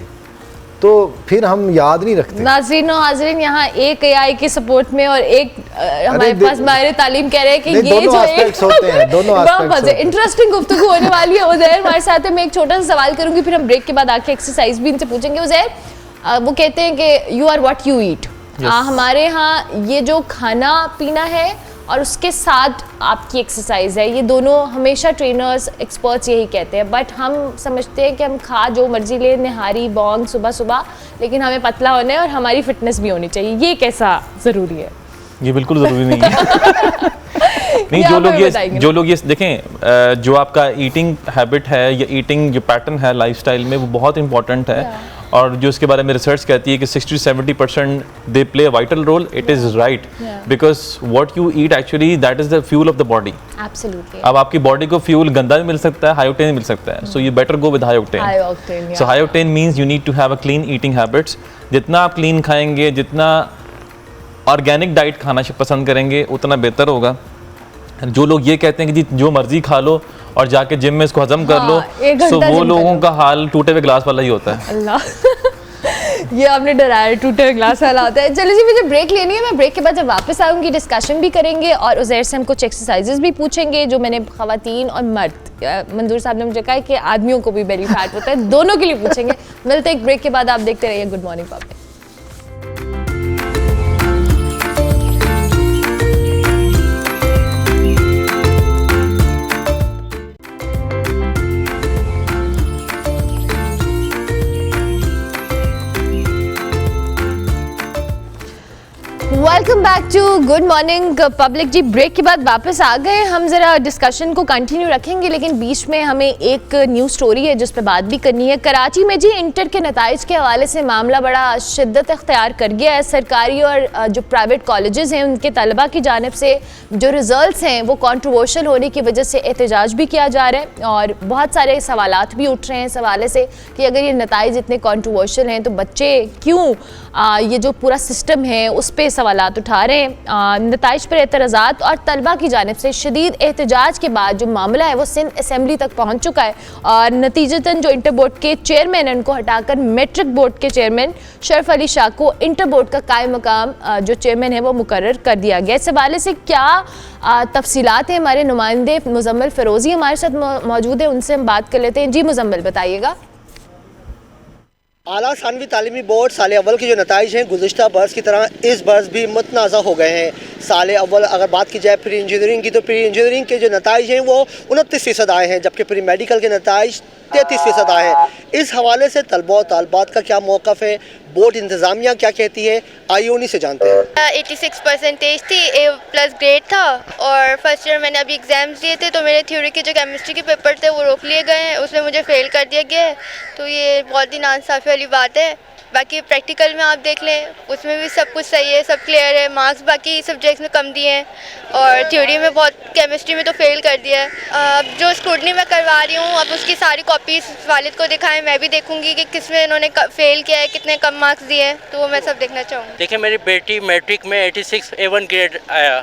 तो फिर हम याद नहीं रखते। नाज़रीन और हाज़रीन, यहाँ एक एआई के सपोर्ट में और एक हमारे पास माहिर तालीम कह रहे हैं कि ये जो एक होते हैं, दोनों बहुत इंटरेस्टिंग गुफ्तगू होने वाली है। उज़ैर हमारे साथ है, मैं एक छोटा सा सवाल करूंगी, फिर हम ब्रेक के बाद आके एक्सरसाइज भी इनसे पूछेंगे। उज़ैर, वो कहते हैं कि you are what you eat. हमारे यहाँ ये जो खाना पीना है और उसके साथ आपकी एक्सरसाइज है, ये दोनों हमेशा ट्रेनर्स एक्सपर्ट्स यही कहते हैं, बट हम समझते हैं कि हम खा जो मर्जी ले, निहारी बोंग सुबह सुबह, लेकिन हमें पतला होना है और हमारी फिटनेस भी होनी चाहिए। ये कैसा ज़रूरी है? ये बिल्कुल ज़रूरी नहीं है। नहीं, जो लोग ये देखें, जो आपका ईटिंग हैबिट है या ईटिंग जो पैटर्न है लाइफस्टाइल में, वो बहुत इंपॉर्टेंट है। और जो इसके बारे में रिसर्च कहती है कि 60-70% they play a vital role. It is right, because what you eat actually that is the fuel of the body. Absolutely. अब आपकी बॉडी को फ्यूल गंदा भी मिल सकता है, हाई ऑक्टेन मिल सकता है, so you better go with high octane. So high octane means you need to have a clean eating habits. जितना आप क्लीन खाएंगे, जितना ऑर्गेनिक डाइट खाना पसंद करेंगे, उतना बेहतर होगा। जो लोग ये कहते हैं कि जी जो मर्जी खा लो और जाके जिम में इसको हजम कर लो, तो वो लोगों का हाल टूटे हुए ग्लास वाला ही होता है। अल्लाह ये आपने डराया, टूटे हुए ग्लास वाला होता है। चलो जी, मुझे ब्रेक लेनी है, मैं ब्रेक के बाद जब वापस आऊँगी डिस्कशन भी करेंगे और उज़ैर से हम कुछ एक्सरसाइजेज भी पूछेंगे जो मैंने ख़वातीन और मर्द, मंजूर साहब ने मुझे कहा कि आदमियों को भी बेली फैट होता है, दोनों के लिए पूछेंगे। मिलते एक ब्रेक के बाद, आप देखते रहिए good morning public. Welcome back to good morning public. Ji, break के बाद वापस आ गए। हम ज़रा डिस्कशन को कंटिन्यू रखेंगे, लेकिन बीच में हमें एक न्यूज़ स्टोरी है जिस पर बात भी करनी है। कराची में जी इंटर के नताइज के हवाले से मामला बड़ा शिद्दत अख्तियार कर गया है। सरकारी और जो प्राइवेट कॉलेजेस हैं उनके तलबा की जानिब से जो रिज़ल्ट्स हैं वो कंट्रोवर्शियल होने की वजह से एहतजाज भी किया जा रहा है और बहुत सारे सवालात भी उठ रहे हैं इस हवाले से कि अगर ये नताइज इतने कंट्रोवर्शियल हैं तो बच्चे क्यों ये जो पूरा सिस्टम है उस पर सवालात उठा रहे हैं। नताइज पर एतराज़ात और तलबा की जानिब से शदीद एहतजाज के बाद जो मामला है वो सिंध असम्बली तक पहुँच चुका है और नतीजतन जो इंटर बोर्ड के चेयरमैन हैं उनको हटाकर मैट्रिक बोर्ड के चेयरमैन शरफ अली शाह को इंटर बोर्ड का कायम मकाम जो चेयरमैन है वो मुकर्रर कर दिया गया। इस हवाले से क्या तफसीलात हैं, हमारे नुमाइंदे मुजम्मिल फ़िरोज़ी हमारे साथ मौजूद है, उनसे हम बात कर लेते हैं। जी मुजम्मिल, बताइएगा। आला सानवी तालीमी बोर्ड साल अव्वल के जो नताइज हैं गुज़िश्ता बरस की तरह इस बरस भी मुतनाज़ा हो गए हैं। साल अव्वल अगर बात की जाए प्री इंजीनियरिंग की, तो प्री इंजीनियरिंग के जो नताइज हैं वो 29% आए हैं, जबकि प्री मेडिकल के नताइज 33% आए हैं। इस हवाले से तलबा और तालबात का क्या मौक़िफ़ है, बोर्ड इंतज़ामिया क्या कहती है, आइए उन्हीं से जानते हैं। 86% थी, A+ ग्रेड था और फर्स्ट ईयर मैंने अभी एग्ज़ाम्स दिए थे तो मेरे थ्योरी के जो केमिस्ट्री के पेपर थे वो रोक लिए गए हैं, उसमें मुझे फ़ेल कर दिया गया है, तो ये बहुत ही नाइंसाफ़ी वाली बात है। बाकी प्रैक्टिकल में आप देख लें उसमें भी सब कुछ सही है, सब क्लियर है, मार्क्स बाकी सब्जेक्ट्स में कम दिए हैं और थ्योरी में बहुत, केमिस्ट्री में तो फेल कर दिया है। अब जो स्क्रूटनी मैं करवा रही हूँ अब उसकी सारी कॉपीज़ वालिद को दिखाएं, मैं भी देखूंगी कि किस में इन्होंने फेल किया है, कितने कम मार्क्स दिए हैं, तो वो मैं सब देखना चाहूँगी। देखिए मेरी बेटी मैट्रिक में 86 A1 ग्रेड आया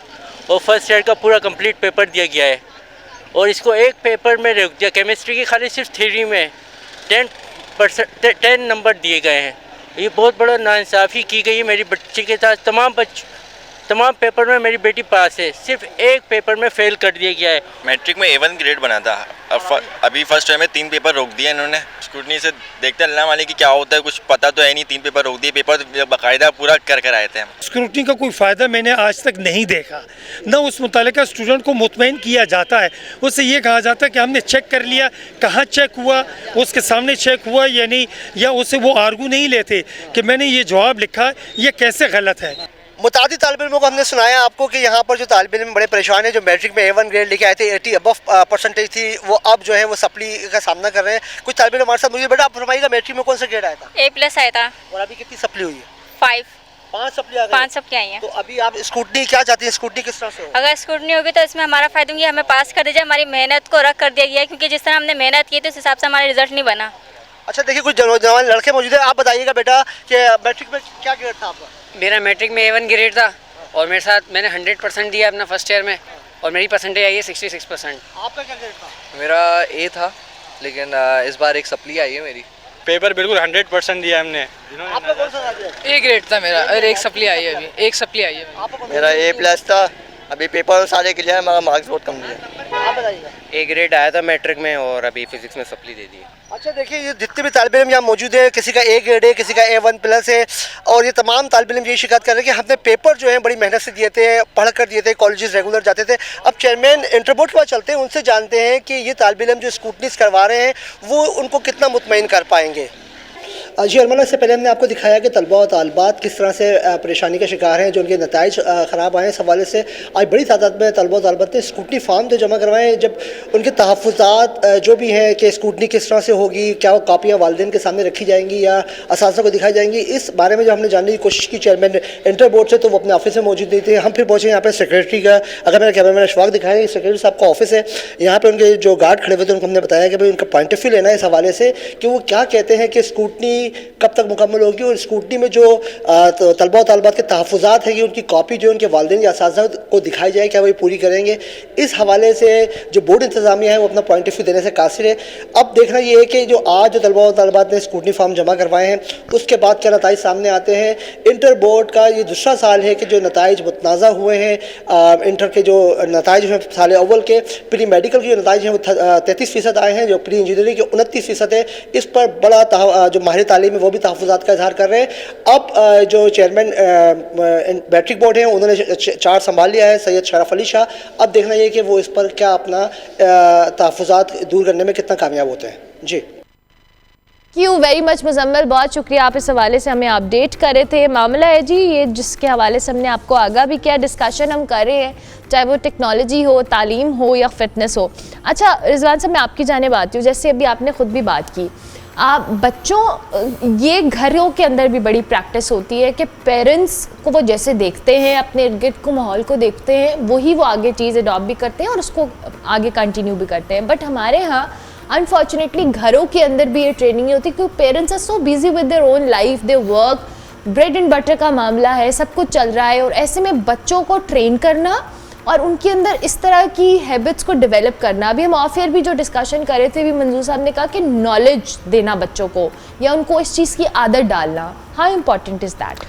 और फर्स्ट ईयर का पूरा कंप्लीट पेपर दिया गया है और इसको एक पेपर में रोक दिया। केमिस्ट्री की खाली सिर्फ थ्योरी में 10 नंबर दिए गए हैं। ये बहुत बड़ा नाइंसाफ़ी की गई है मेरी बच्ची के साथ। तमाम पेपर में मेरी बेटी पास है, सिर्फ एक पेपर में फेल कर दिया गया है। मैट्रिक में A1 ग्रेड बना था, अभी फर्स्ट टाइम में 3 पेपर रोक दिए इन्होंने। स्क्रूटनी से देखते अल्लाह वाले की क्या होता है, कुछ पता तो है नहीं। 3 पेपर रोक दिए, पेपर बाकायदा पूरा कर आए थे हम। स्क्रूटनी का कोई फ़ायदा मैंने आज तक नहीं देखा, न उस मुतालिका स्टूडेंट को मुतमईन किया जाता है। उससे ये कहा जाता है कि हमने चेक कर लिया, कहाँ चेक हुआ, उसके सामने चेक हुआ या नहीं, या उससे वो आर्गू नहीं लेते कि मैंने ये जवाब लिखा, ये कैसे गलत है। मुतादी तालिब इल्मों को हमने सुनाया आपको कि यहाँ पर जो तालिब इल्म बड़े परेशान हैं, जो मैट्रिक में A1 ग्रेड लेके आए थे, 80 अबव परसेंटेज थी, वो अब जो है वो सप्ली का सामना कर रहे हैं। कुछ तालिब इल्म हमारे साथ मुझे, बेटा आप फरमाइएगा मैट्रिक में कौन सा ग्रेड आया था? A+ आया था। और अभी कितनी सप्ली हुई है? 5 सप्ली आ गई। 5 सप्ली आई हैं। तो अभी आप स्कूटनी क्या चाहती हैं, स्कूटनी किस तरह से हो? अगर स्कूटनी होगी तो इसमें हमारा फ़ायदा होगी, हमें पास कर दिया जाए, हमारी मेहनत को रख कर दिया गया है, क्योंकि जिस तरह हमने मेहनत की थी उस हिसाब से हमारा रिजल्ट नहीं बना। अच्छा देखिए, कुछ जवान लड़के मौजूद है, आप बताइएगा बेटा कि मैट्रिक में क्या ग्रेड था आपका? मेरा मैट्रिक में A1 ग्रेड था और मेरे साथ मैंने 100% दिया अपना फर्स्ट ईयर में, और मेरी परसेंटेज आई है 66%। आपका क्या ग्रेड था? मेरा A था, लेकिन इस बार एक सप्ली आई है मेरी। पेपर बिल्कुल 100% दिया हमने। आपका कौन सा था? A ग्रेड था मेरा, और एक सप्ली आई है अभी, एक सप्ली आई है। मेरा A+ था, अभी पेपर सारे क्लियर है, मगर मार्क्स बहुत कम दिए। आप बताइएगा। A ग्रेड आया था मैट्रिक में और अभी फिजिक्स में सप्ली दे दी। अच्छा देखिए, ये जितने भी तालिब इल्म यहाँ मौजूद है, किसी का A ग्रेड है, किसी का A1+ है, और ये तमाम तालिब इल्म यही शिकायत कर रहे हैं कि हमने पेपर जो है बड़ी मेहनत से दिए थे, पढ़ कर दिए थे, कॉलेजेस रेगुलर जाते थे। अब चेयरमैन इंटरबोर्ड के पास चलते हैं, उनसे जानते हैं कि ये तालिब इल्म जो स्कूटनीस करवा रहे हैं वो उनको कितना मुतमईन कर पाएंगे। जी अरमला, से पहले हमने आपको दिखाया कि तलबा और तालबात किस तरह से परेशानी का शिकार हैं, जो उनके नताइज ख़राब आए। इस हवाले से आज बड़ी तादाद में तलबा और तालबात ने स्कूटनी फार्म जो जमा करवाएं, जब उनके तहफ़्फ़ुज़ात जो भी हैं कि स्कूटनी किस तरह से होगी, क्या वो कापियाँ वालिदैन के सामने रखी जाएंगी या असातिज़ा को दिखाई जाएंगी, इस बारे में जो हमने जानने की कोशिश की चेयरमैन इंटर बोर्ड से, तो वो अपने ऑफिस में मौजूद नहीं थे। हम फिर पहुँचे यहाँ पर सेक्रेटरी का, अगर मेरा कैमरा मैन अशफाक दिखाएँ, सेक्रेटरी साहब का ऑफिस है, यहाँ पर उनके जो गार्ड खड़े हुए थे उनको हमने बताया कि भाई उनका पॉइंट ऑफ व्यू लेना है इस हवाले से कि वो क्या कहते हैं कि स्कूटनी कब तक मुकम्मल होगी, और स्कूटनी में जो तलबा और तालिबात के तहफ़्फ़ुज़ात हैं कि उनकी कॉपी जो उनके वालिदैन या असातिज़ा को दिखाई जाए, क्या वही पूरी करेंगे। इस हवाले से जो बोर्ड इंतज़ामिया है वो अपना पॉइंट ऑफ व्यू देने से कासिर है। अब देखना ये है कि जो आज जो तलबा और तालिबात ने स्कूटनी फार्म जमा करवाए हैं उसके बाद क्या नताइज सामने आते हैं। इंटर बोर्ड का ये दूसरा साल है कि जो नताइज मुतनाज़ा हुए हैं। इंटर के जो नताइज हैं साल अव्वल के, प्री मेडिकल के जो नताइज हैं वो 33% आए हैं, जो प्री इंजीनियरिंग के 29% है। इस पर बड़ा जो माहिर तालीम है वो भी तहफ़्फ़ुज़ात का इज़हार कर रहे हैं। अब जो चेयरमैन मैट्रिक बोर्ड है उन्होंने चार्ज संभाल लिया है, सैयद शरफ अली शाह। अब देखना ये कि वो इस पर क्या अपना तहफ़्फ़ुज़ात दूर करने में कितना कामयाब होते हैं। जी क्यों वेरी मच मुजम्मिल, बहुत शुक्रिया, आप इस हवाले से हमें अपडेट कर रहे थे। मामला है जी ये जिसके हवाले से हमने आपको आगाह भी किया, डिस्कशन हम कर रहे हैं, चाहे वो टेक्नोलॉजी हो, तालीम हो या फिटनेस हो। अच्छा रिजवान साहब, मैं आपकी जानिब आती हूँ, जैसे अभी आपने ख़ुद भी बात की, बच्चों ये घरों के अंदर भी बड़ी प्रैक्टिस होती है कि पेरेंट्स को वो जैसे देखते हैं, अपने इर्द गिर्द को माहौल को देखते हैं, वही वो आगे चीज़ अडॉप्ट भी करते हैं और उसको आगे कंटिन्यू भी करते हैं। बट हमारे यहाँ अनफॉर्चुनेटली घरों के अंदर भी ये ट्रेनिंग नहीं होती, क्योंकि parents are so busy with their own life, their work, bread and butter का मामला है, सब कुछ चल रहा है, और ऐसे में बच्चों को ट्रेन करना और उनके अंदर इस तरह की हैबिट्स को डेवलप करना। अभी हम ऑफ एयर भी जो डिस्कशन कर रहे थे, भी मंजूर साहब ने कहा कि नॉलेज देना बच्चों को या उनको इस चीज़ की आदत डालना, हाउ इम्पॉर्टेंट इज़ दैट?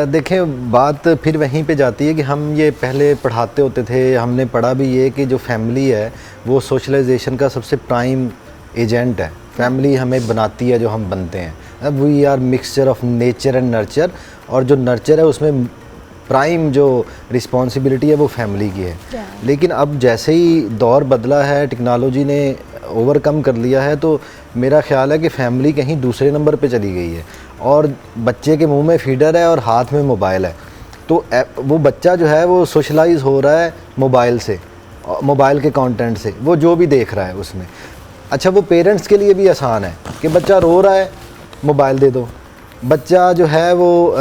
देखें, बात फिर वहीं पे जाती है कि हम ये पहले पढ़ाते होते थे, हमने पढ़ा भी ये कि जो फैमिली है वो सोशलाइजेशन का सबसे प्राइम एजेंट है। फैमिली हमें बनाती है जो हम बनते हैं। अब we are mixture of nature and nurture, और जो नर्चर है उसमें प्राइम जो रिस्पॉन्सिबिलिटी है वो फैमिली की है। लेकिन अब जैसे ही दौर बदला है, टेक्नोलॉजी ने ओवरकम कर लिया है, तो मेरा ख्याल है कि फैमिली कहीं दूसरे नंबर पे चली गई है और बच्चे के मुंह में फीडर है और हाथ में मोबाइल है। तो वो बच्चा जो है वो सोशलाइज हो रहा है मोबाइल से, मोबाइल के कंटेंट से, वो जो भी देख रहा है उसमें। अच्छा, वो पेरेंट्स के लिए भी आसान है कि बच्चा रो रहा है, मोबाइल दे दो, बच्चा जो है वो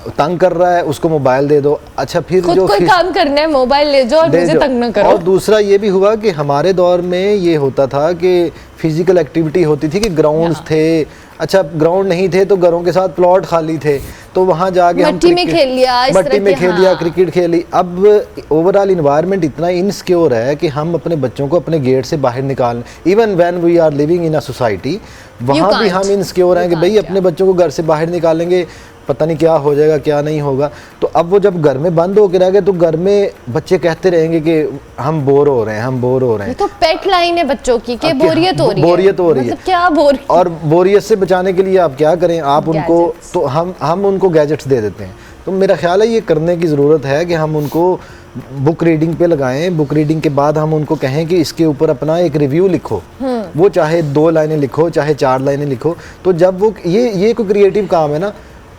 तंग कर रहा है, उसको मोबाइल दे दो। अच्छा, फिर खुद जो कोई काम करना है मोबाइल ले जाओ और मुझे तंग ना करो। और दूसरा ये भी हुआ कि हमारे दौर में ये होता था कि फिजिकल एक्टिविटी होती थी कि ग्राउंड्स थे, अच्छा ग्राउंड नहीं थे तो घरों के साथ प्लॉट खाली थे, तो वहाँ जाके हम मट्टी में खेल लिया, मट्टी में खेल लिया, क्रिकेट खेली। अब ओवरऑल इन्वायरमेंट इतना इनसिक्योर है कि हम अपने बच्चों को अपने गेट से बाहर निकाल, even when we are living in a society, वहाँ भी हम इनसिक्योर हैं कि भाई अपने बच्चों को घर से बाहर निकालेंगे, पता नहीं क्या हो जाएगा क्या नहीं होगा। तो अब वो जब घर में बंद होकर रह गए तो घर में बच्चे कहते रहेंगे कि हम बोर हो रहे हैं, हम बोर हो रहे हैं। ये तो पेट लाइन है बच्चों की कि बोरियत हो रही है, बोरियत हो रही है, मतलब क्या बोर। और बोरियत से बचाने के लिए आप क्या करें, आप उनको तो हम उनको गैजेट्स दे देते हैं। तो मेरा ख्याल है ये करने की ज़रूरत है कि हम उनको बुक रीडिंग पे लगाएं। बुक रीडिंग के बाद हम उनको कहें कि इसके ऊपर अपना एक रिव्यू लिखो, वो चाहे 2 लाइनें लिखो चाहे 4 लाइनें लिखो। तो जब वो ये कोई क्रिएटिव काम है ना,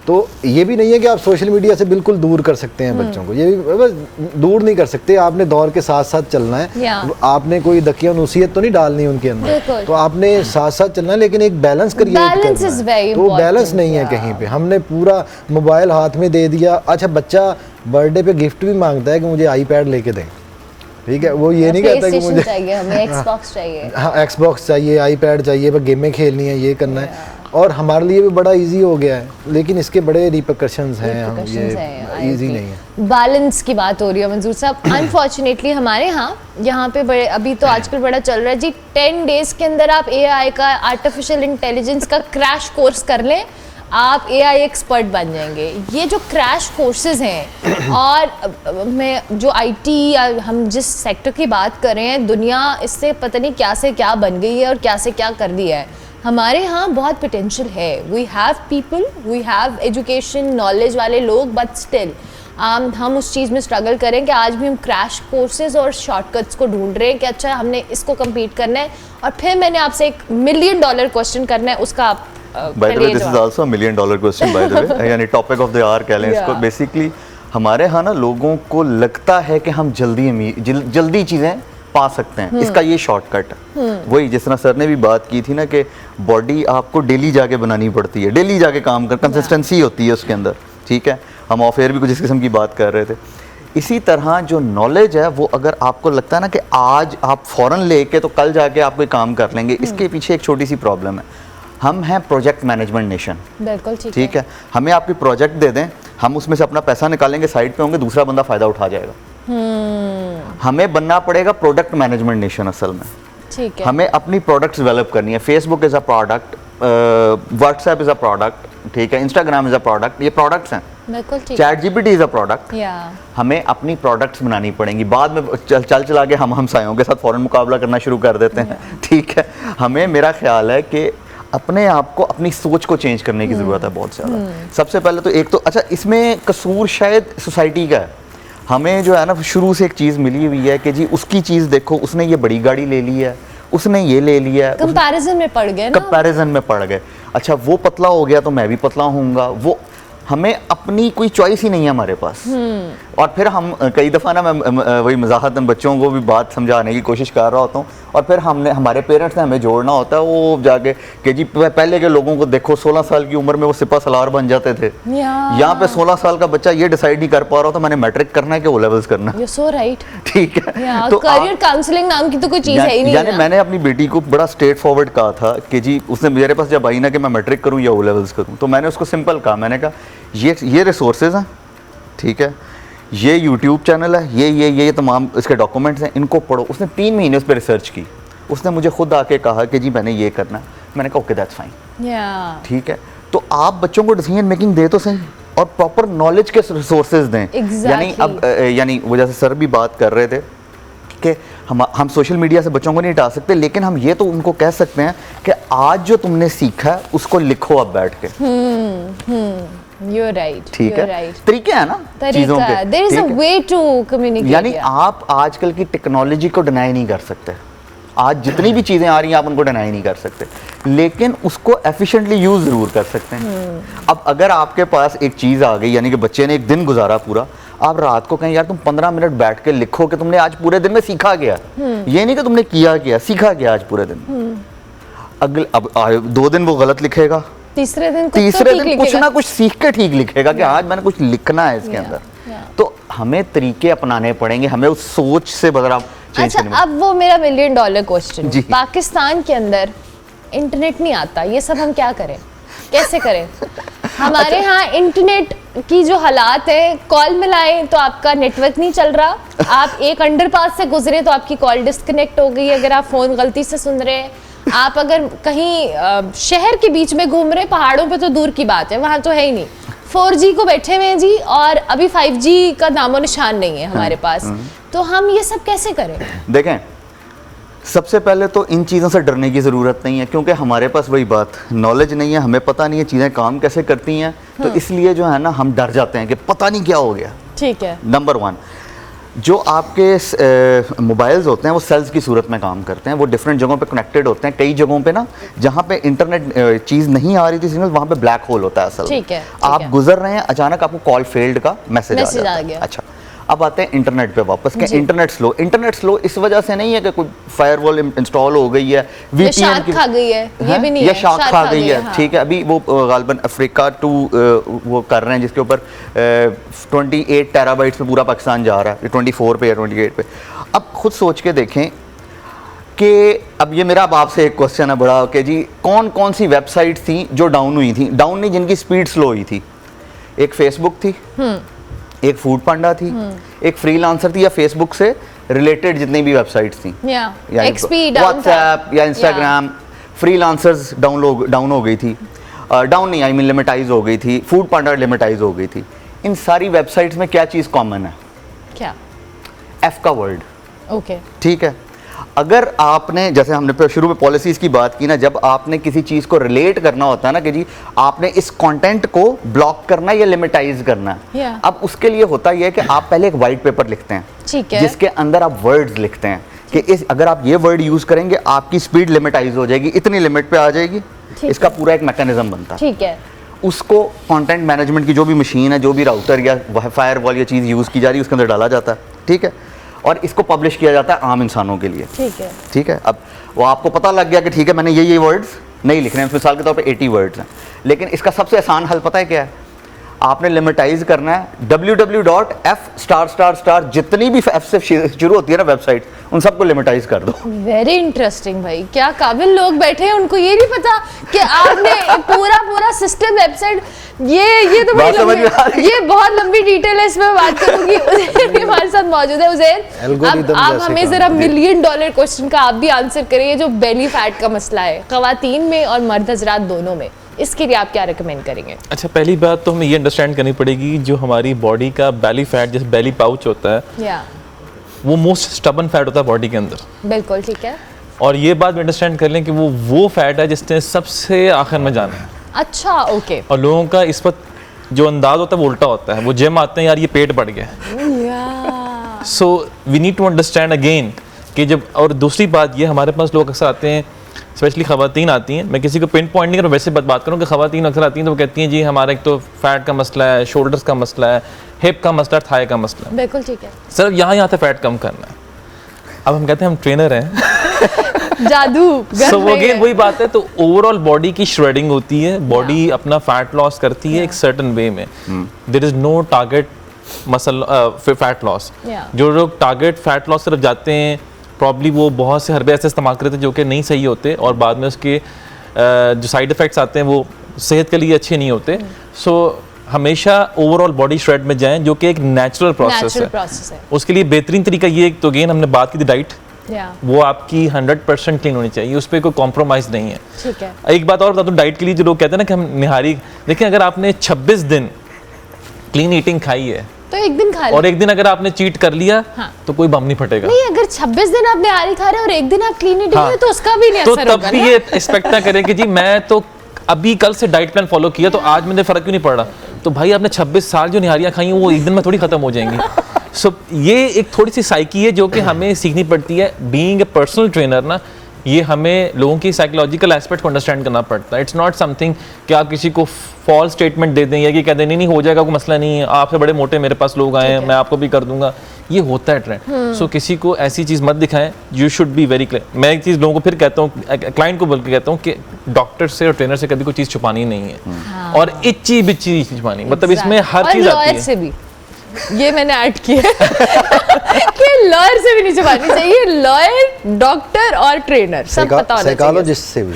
तो ये भी नहीं है कि आप सोशल मीडिया से बिल्कुल दूर कर सकते हैं बच्चों को, ये भी बस दूर नहीं कर सकते, आपने दौर के साथ साथ चलना है। आपने कोई दकियानूसियत तो नहीं डालनी उनके अंदर, तो आपने साथ साथ चलना है, लेकिन एक बैलेंस क्रिएट करना है। तो बैलेंस नहीं है कहीं पे, हमने पूरा मोबाइल हाथ में दे दिया। अच्छा बच्चा बर्थडे पे गिफ्ट भी मांगता है कि मुझे आईपैड लेके दें, ठीक है, वो ये नहीं कहता कि मुझे एक्सबॉक्स चाहिए, हाँ एक्सबॉक्स चाहिए, आईपैड चाहिए, गेमें खेलनी है, ये करना है। और हमारे लिए भी बड़ा इजी हो गया है, लेकिन इसके बड़े रिपरकशंस हैं, ये इजी नहीं है। बैलेंस की बात हो रही है मंजूर साहब। अनफॉर्चुनेटली हमारे यहाँ पे बड़े अभी तो आजकल बड़ा चल रहा है जी, 10 डेज के अंदर आप AI का, आर्टिफिशियल इंटेलिजेंस का क्रैश कोर्स कर लें, आप AI एक्सपर्ट बन जाएंगे। ये जो क्रैश कोर्सेज हैं, और मैं जो IT या हम जिस सेक्टर की बात कर रहे हैं, दुनिया इससे पता नहीं क्या से क्या बन गई है और क्या से क्या कर दिया है। हमारे यहाँ बहुत पोटेंशियल है, we have people, we have education knowledge वाले लोग, बट स्टिल हम उस चीज़ में स्ट्रगल करें कि आज भी हम क्रैश कोर्सेज और शॉर्टकट्स को ढूंढ रहे हैं कि अच्छा हमने इसको कम्पीट करना है। और फिर मैंने आपसे एक $1 मिलियन क्वेश्चन करना है, उसका आप by the way this is also $1 million question by the way, यानी टॉपिक ऑफ द आवर कह लें इसको। बेसिकली हमारे यहाँ ना लोगों को लगता है कि हम जल्दी चीज़ें पा सकते हैं, इसका ये शॉर्टकट है। वही जिस तरह सर ने भी बात की थी ना कि बॉडी आपको डेली जाके बनानी पड़ती है, डेली जाके काम कर, कंसिस्टेंसी होती है उसके अंदर, ठीक है। हम ऑफ एयर भी कुछ इस किस्म की बात कर रहे थे। इसी तरह जो नॉलेज है वो अगर आपको लगता है ना कि आज आप फ़ौरन लेके तो कल जाके आप कोई काम कर लेंगे, इसके पीछे एक छोटी सी प्रॉब्लम है। हम हैं प्रोजेक्ट मैनेजमेंट नेशन, बिल्कुल ठीक है। हमें आपकी प्रोजेक्ट दे दें, हम उसमें से अपना पैसा निकालेंगे, साइड पे होंगे, दूसरा बंदा फ़ायदा उठा जाएगा। हमें बनना पड़ेगा प्रोडक्ट मैनेजमेंट नेशन असल में, ठीक है। हमें अपनी प्रोडक्ट्स डेवलप करनी है। Facebook is a product, WhatsApp is a product, ठीक है, इंस्टाग्राम इज़ अ प्रोडक्ट, ये प्रोडक्ट्स हैं। बिल्कुल ठीक। Chat GPT is a product. हमें अपनी प्रोडक्ट्स बनानी पड़ेंगी। बाद में चला के हम हमसायों के साथ फ़ौरन मुकाबला करना शुरू कर देते हैं, ठीक है। हमें, मेरा ख्याल है कि अपने आप को, अपनी सोच को चेंज करने की ज़रूरत है बहुत ज़्यादा। सबसे पहले तो एक तो अच्छा इसमें कसूर शायद सोसाइटी का है। हमें जो है ना शुरू से एक चीज़ मिली हुई है कि जी उसकी चीज़ देखो, उसने ये बड़ी गाड़ी ले ली है, उसने ये ले लिया है, कंपैरिजन में पड़ गए ना, कंपैरिजन में पड़ गए। अच्छा वो पतला हो गया तो मैं भी पतला होऊंगा, वो हमें अपनी कोई चॉइस ही नहीं है हमारे पास। और फिर हम कई दफ़ा ना मैं वही मज़ाहतन बच्चों को भी बात समझाने की कोशिश कर रहा होता हूँ, और फिर हमारे पेरेंट्स ने हमें जोड़ना होता है वो जाके कि जी पहले के लोगों को देखो 16 साल की उम्र में वो सिपा सलार बन जाते थे। यहाँ पे 16 साल का बच्चा ये डिसाइड नहीं कर पा रहा, तो मैंने मैट्रिक करना है कि ओ लेवल्स करना है। सो राइट, ठीक है। तो करियर काउंसलिंग नाम की तो कोई चीज़ है ही नहीं। यानी मैंने अपनी बेटी को बड़ा स्ट्रेट फॉरवर्ड कहा था कि जी उसने मेरे पास जब आई ना कि मैं मैट्रिक करूँ या ओ लेवल्स करूँ, तो मैंने उसको सिंपल कहा, मैंने कहा ये रिसोर्सेज हैं, ठीक है, ये यूट्यूब चैनल है, ये तमाम इसके डॉक्यूमेंट्स हैं, इनको पढ़ो। उसने 3 महीने उस पर रिसर्च की, उसने मुझे खुद आके कहा कि जी मैंने ये करना है। मैंने कहा ओके दैट्स फाइन, ठीक है। तो आप बच्चों को डिसीजन मेकिंग दे तो सही, और प्रॉपर नॉलेज के रिसोर्सेज दें। यानी अब यानी वो जैसे सर भी बात कर रहे थे कि हम सोशल मीडिया से बच्चों को नहीं हटा सकते, लेकिन हम ये तो उनको कह सकते हैं कि आज जो तुमने सीखा है उसको लिखो अब बैठ के। You're right, ठीक you're है, right. तरीके हैं ना चीजों के। There is a way to communicate. यानी आप आजकल की टेक्नोलॉजी को डिनाई नहीं कर सकते। आज जितनी भी चीजें आ रही हैं आप उनको डिनाई नहीं कर सकते, लेकिन उसको एफिशिएंटली यूज जरूर कर सकते हैं। अब अगर आपके पास एक चीज आ गई, यानी कि बच्चे ने एक दिन गुजारा पूरा, आप रात को कहें यार तुम 15 मिनट बैठ के लिखो कि तुमने आज पूरे दिन में सीखा गया, ये नहीं कि तुमने किया सीखा गया आज पूरे दिन। अब 2 दिन वो गलत लिखेगा, तीसरे दिन कुछ ना कुछ सीख के ठीक लिखेगा कि आज मैंने कुछ लिखना है इसके अंदर। तो हमें तरीके अपनाने पड़ेंगे, हमें उस सोच से बदलाव चेंज करने। अच्छा, अब वो मेरा $1 मिलियन क्वेश्चन, पाकिस्तान के अंदर इंटरनेट नहीं आता, ये सब हम क्या करें? कैसे करें? हमारे यहाँ इंटरनेट की जो हालात है, कॉल मिलाएं तो आपका नेटवर्क नहीं चल रहा, आप एक अंडरपास से गुजरे तो आपकी कॉल डिस्कनेक्ट हो गई अगर आप फ़ोन गलती से सुन रहे हैं, आप अगर कहीं शहर के बीच में घूम रहे, पहाड़ों पे तो दूर की बात है, वहाँ तो है ही नहीं, 4G को बैठे हुए हैं जी, और अभी 5G का नामो निशान नहीं है हमारे पास, तो हम ये सब कैसे करें? देखें, सबसे पहले तो इन चीज़ों से डरने की ज़रूरत नहीं है, क्योंकि हमारे पास वही बात, नॉलेज नहीं है, हमें पता नहीं है चीज़ें काम कैसे करती हैं, तो इसलिए जो है ना हम डर जाते हैं कि पता नहीं क्या हो गया। ठीक है। नंबर 1, जो आपके मोबाइल्स होते हैं वो सेल्स की सूरत में काम करते हैं, वो डिफरेंट जगहों पे कनेक्टेड होते हैं। कई जगहों पे ना जहाँ पे इंटरनेट चीज़ नहीं आ रही थी सिग्नल, वहाँ पे ब्लैक होल होता है असल। ठीक है। आप गुजर रहे हैं, अचानक आपको कॉल फेल्ड का मैसेज आ गया। अच्छा, अब आते हैं इंटरनेट पे वापस कि इंटरनेट स्लो इस वजह से नहीं है कि कोई फायरवॉल इंस्टॉल हो गई है, VPN खा गई है, ये भी नहीं है, शार्क खा गई है। ठीक है, अभी वो गालबन अफ्रीका 2 वो कर रहे हैं जिसके ऊपर 28 टेराबाइट्स पे पूरा पाकिस्तान जा रहा है, 24 पे या 28 पे। अब खुद सोच के देखें कि अब ये मेरा अब आपसे एक क्वेश्चन है बड़ा कि जी कौन कौन सी वेबसाइट थी जो डाउन हुई थी, डाउन नहीं जिनकी स्पीड स्लो हुई थी? एक फेसबुक थी, एक फूड पांडा थी, एक फ्रीलांसर थी, या फेसबुक से रिलेटेड जितनी भी वेबसाइट्स थी, या व्हाट्सएप या इंस्टाग्राम, फ्रीलांसर्स डाउन हो गई थी, डाउन नहीं आई मीन लिमिटाइज हो गई थी, फूड पांडा लिमिटाइज हो गई थी। इन सारी वेबसाइट्स में क्या चीज़ कॉमन है? क्या? एफ का वर्ड। ओके, ठीक है। अगर आपने, जैसे हमने शुरू में पॉलिसीज़ की बात की ना, जब आपने किसी चीज़ को रिलेट करना होता है ना कि जी आपने इस कंटेंट को ब्लॉक करना है या लिमिटाइज करना है, अब उसके लिए होता यह है कि आप पहले एक वाइट पेपर लिखते हैं, ठीक है, जिसके अंदर आप वर्ड्स लिखते हैं कि इस अगर आप ये वर्ड यूज़ करेंगे आपकी स्पीड लिमिटाइज हो जाएगी, इतनी लिमिट पे आ जाएगी। इसका पूरा एक मैकेनिज्म बनता है। ठीक है। उसको कंटेंट मैनेजमेंट की जो भी मशीन है, जो भी राउटर या फायरवॉल या चीज़ यूज़ की जा रही है, उसके अंदर डाला जाता है। ठीक है, और इसको पब्लिश किया जाता है आम इंसानों के लिए। ठीक है। ठीक है, अब वो आपको पता लग गया कि ठीक है मैंने ये वर्ड्स नहीं लिख रहे हैं, मिसाल के तौर पे 80 वर्ड्स हैं, लेकिन इसका सबसे आसान हल पता है क्या है? आपने लिमिटाइज करना है www.f***, जितनी भी F से शुरू होती है ना वेबसाइट, उन सबको लिमिटाइज कर दो। वेरी इंटरेस्टिंग भाई, क्या काबिल लोग बैठे हैं, उनको ये नहीं पता कि आपने पूरा सिस्टम वेबसाइट, ये तो बड़ी लंबी, ये बहुत लंबी डिटेल है, इसमें बात करूंगी। उज़ैर भी हमारे साथ मौजूद है। उज़ैर, अब आप हमें जरा $1 मिलियन क्वेश्चन का आप भी आंसर करिए, जो बेली फैट का मसला है ख़वातीन में और मर्द हज़रात दोनों में, इसके लिए आप क्या रिकमेंड करेंगे? अच्छा, पहली बात तो हमें ये अंडरस्टैंड करनी पड़ेगी, जो हमारी बॉडी का बेली फैट, जैसे बेली पाउच होता है, वो मोस्ट स्टबन फैट होता है बॉडी के अंदर। बिल्कुल ठीक है। और ये बात भी अंडरस्टैंड कर लें कि वो फैट है जिसने सबसे आखिर में जाना है। अच्छा, ओके। और लोगों का इस वक्त जो अंदाज होता है वो उल्टा होता है, वो जिम आते हैं यार ये पेट बढ़ गया। So we need to understand again कि जब, और दूसरी बात ये, हमारे पास लोग अक्सर आते हैं, स्पेशली ख़वातीन आती हैं, मैं किसी को पिन पॉइंट नहीं कर रहा, वैसे बात करूँ कि ख़वातीन अक्सर आती हैं तो वो कहती हैं जी हमारा एक तो फैट का मसला है, शोल्डर्स का मसला है, हिप का मसला है, थाई का मसला है। बिल्कुल ठीक है सर, यहाँ से फैट कम करना है। अब हम कहते हैं हम ट्रेनर हैं जादू। सो वो अगेन वही बात है, तो ओवरऑल बॉडी की श्रेडिंग होती है, बॉडी अपना फैट लॉस करती है एक सर्टन वे में। There is no target muscle fat loss. जो लोग टारगेट फैट लॉस तरफ जाते हैं, प्रॉब्ली वो बहुत से हरबे ऐसे इस्तेमाल करते हैं जो कि नहीं सही होते, और बाद में उसके जो साइड इफ़ेक्ट्स आते हैं वो सेहत के लिए अच्छे नहीं होते। सो हमेशा ओवरऑल बॉडी श्रेड में जाएं, जो कि एक नेचुरल प्रोसेस है। उसके लिए बेहतरीन तरीका ये, तो अगेन हमने बात की थी डाइट, वो आपकी 100% क्लीन होनी चाहिए, उस पर कोई कॉम्प्रोमाइज़ नहीं है। ठीक है। एक बात और बता दूं, डाइट के लिए जो लोग कहते हैं ना कि हम निहारी, देखिए अगर आपने 26 दिन क्लीन ईटिंग खाई है तो एक दिन खा, और एक दिन अगर आपने चीट कर लिया, तो कोई बम नहीं फटेगा। नहीं, अगर 26 दिन आप निहारी खा रहे हैं और एक दिन आप क्लीन ईटिंग है, तो उसका भी नहीं असर होगा। तो तब भी ये एक्सपेक्ट ना करें कि जी मैं तो अभी कल से डाइट प्लान फॉलो किया तो आज मुझे फर्क क्यों नहीं पड़ रहा। तो भाई आपने 26 साल जो निहारियां खाई हैं वो एक दिन में थोड़ी खत्म हो जाएंगी। सो ये एक थोड़ी सी साइकी है जो कि हमें सीखनी पड़ती है। बीइंग ए पर्सनल ट्रेनर ना, ये हमें लोगों की साइकोलॉजिकल एस्पेक्ट को अंडरस्टैंड करना पड़ता है। इट्स नॉट समथिंग कि आप किसी को फॉल्स स्टेटमेंट दे दें या कि कह दें नहीं हो जाएगा, कोई मसला नहीं है, आपसे बड़े मोटे मेरे पास लोग आए हैं, मैं आपको भी कर दूंगा। ये होता है ट्रेंड। सो किसी को ऐसी चीज़ मत दिखाएं। You should be very clear. मैं एक चीज़ लोगों को फिर कहता हूँ, क्लाइंट को बोल के कहता हूँ कि डॉक्टर से और ट्रेनर से कभी कोई चीज़ छुपानी नहीं है, और इच्ची बिच्ची छुपानी, मतलब इसमें हर चीज़ आती है। ये मैंने ऐड किया कि लॉयर से भी नहीं छुपानी चाहिए। लॉयर डॉक्टर और ट्रेनर सब पता होना चाहिए। साइकोलॉजिस्ट से भी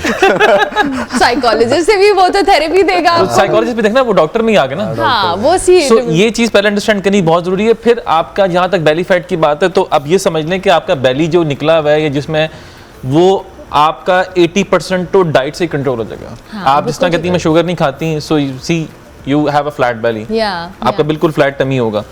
साइकोलॉजिस्ट से भी, वो तो थेरेपी देगा। तो साइकोलॉजिस्ट भी देखना, वो डॉक्टर में ही आ गया ना। हाँ, वो सी ये चीज़ पहले अंडरस्टैंड करनी बहुत जरूरी है। फिर आपका जहाँ तक बेली फैट की बात है, तो अब ये समझ लें कि आपका बेली जो निकला हुआ है, जिसमें वो आपका 80% तो डाइट से कंट्रोल हो जाएगा। आप जिस तरह कहती हैं मैं शुगर नहीं खाती, so see you have a flat belly, आपका बिल्कुल फ्लैट टमी होगा।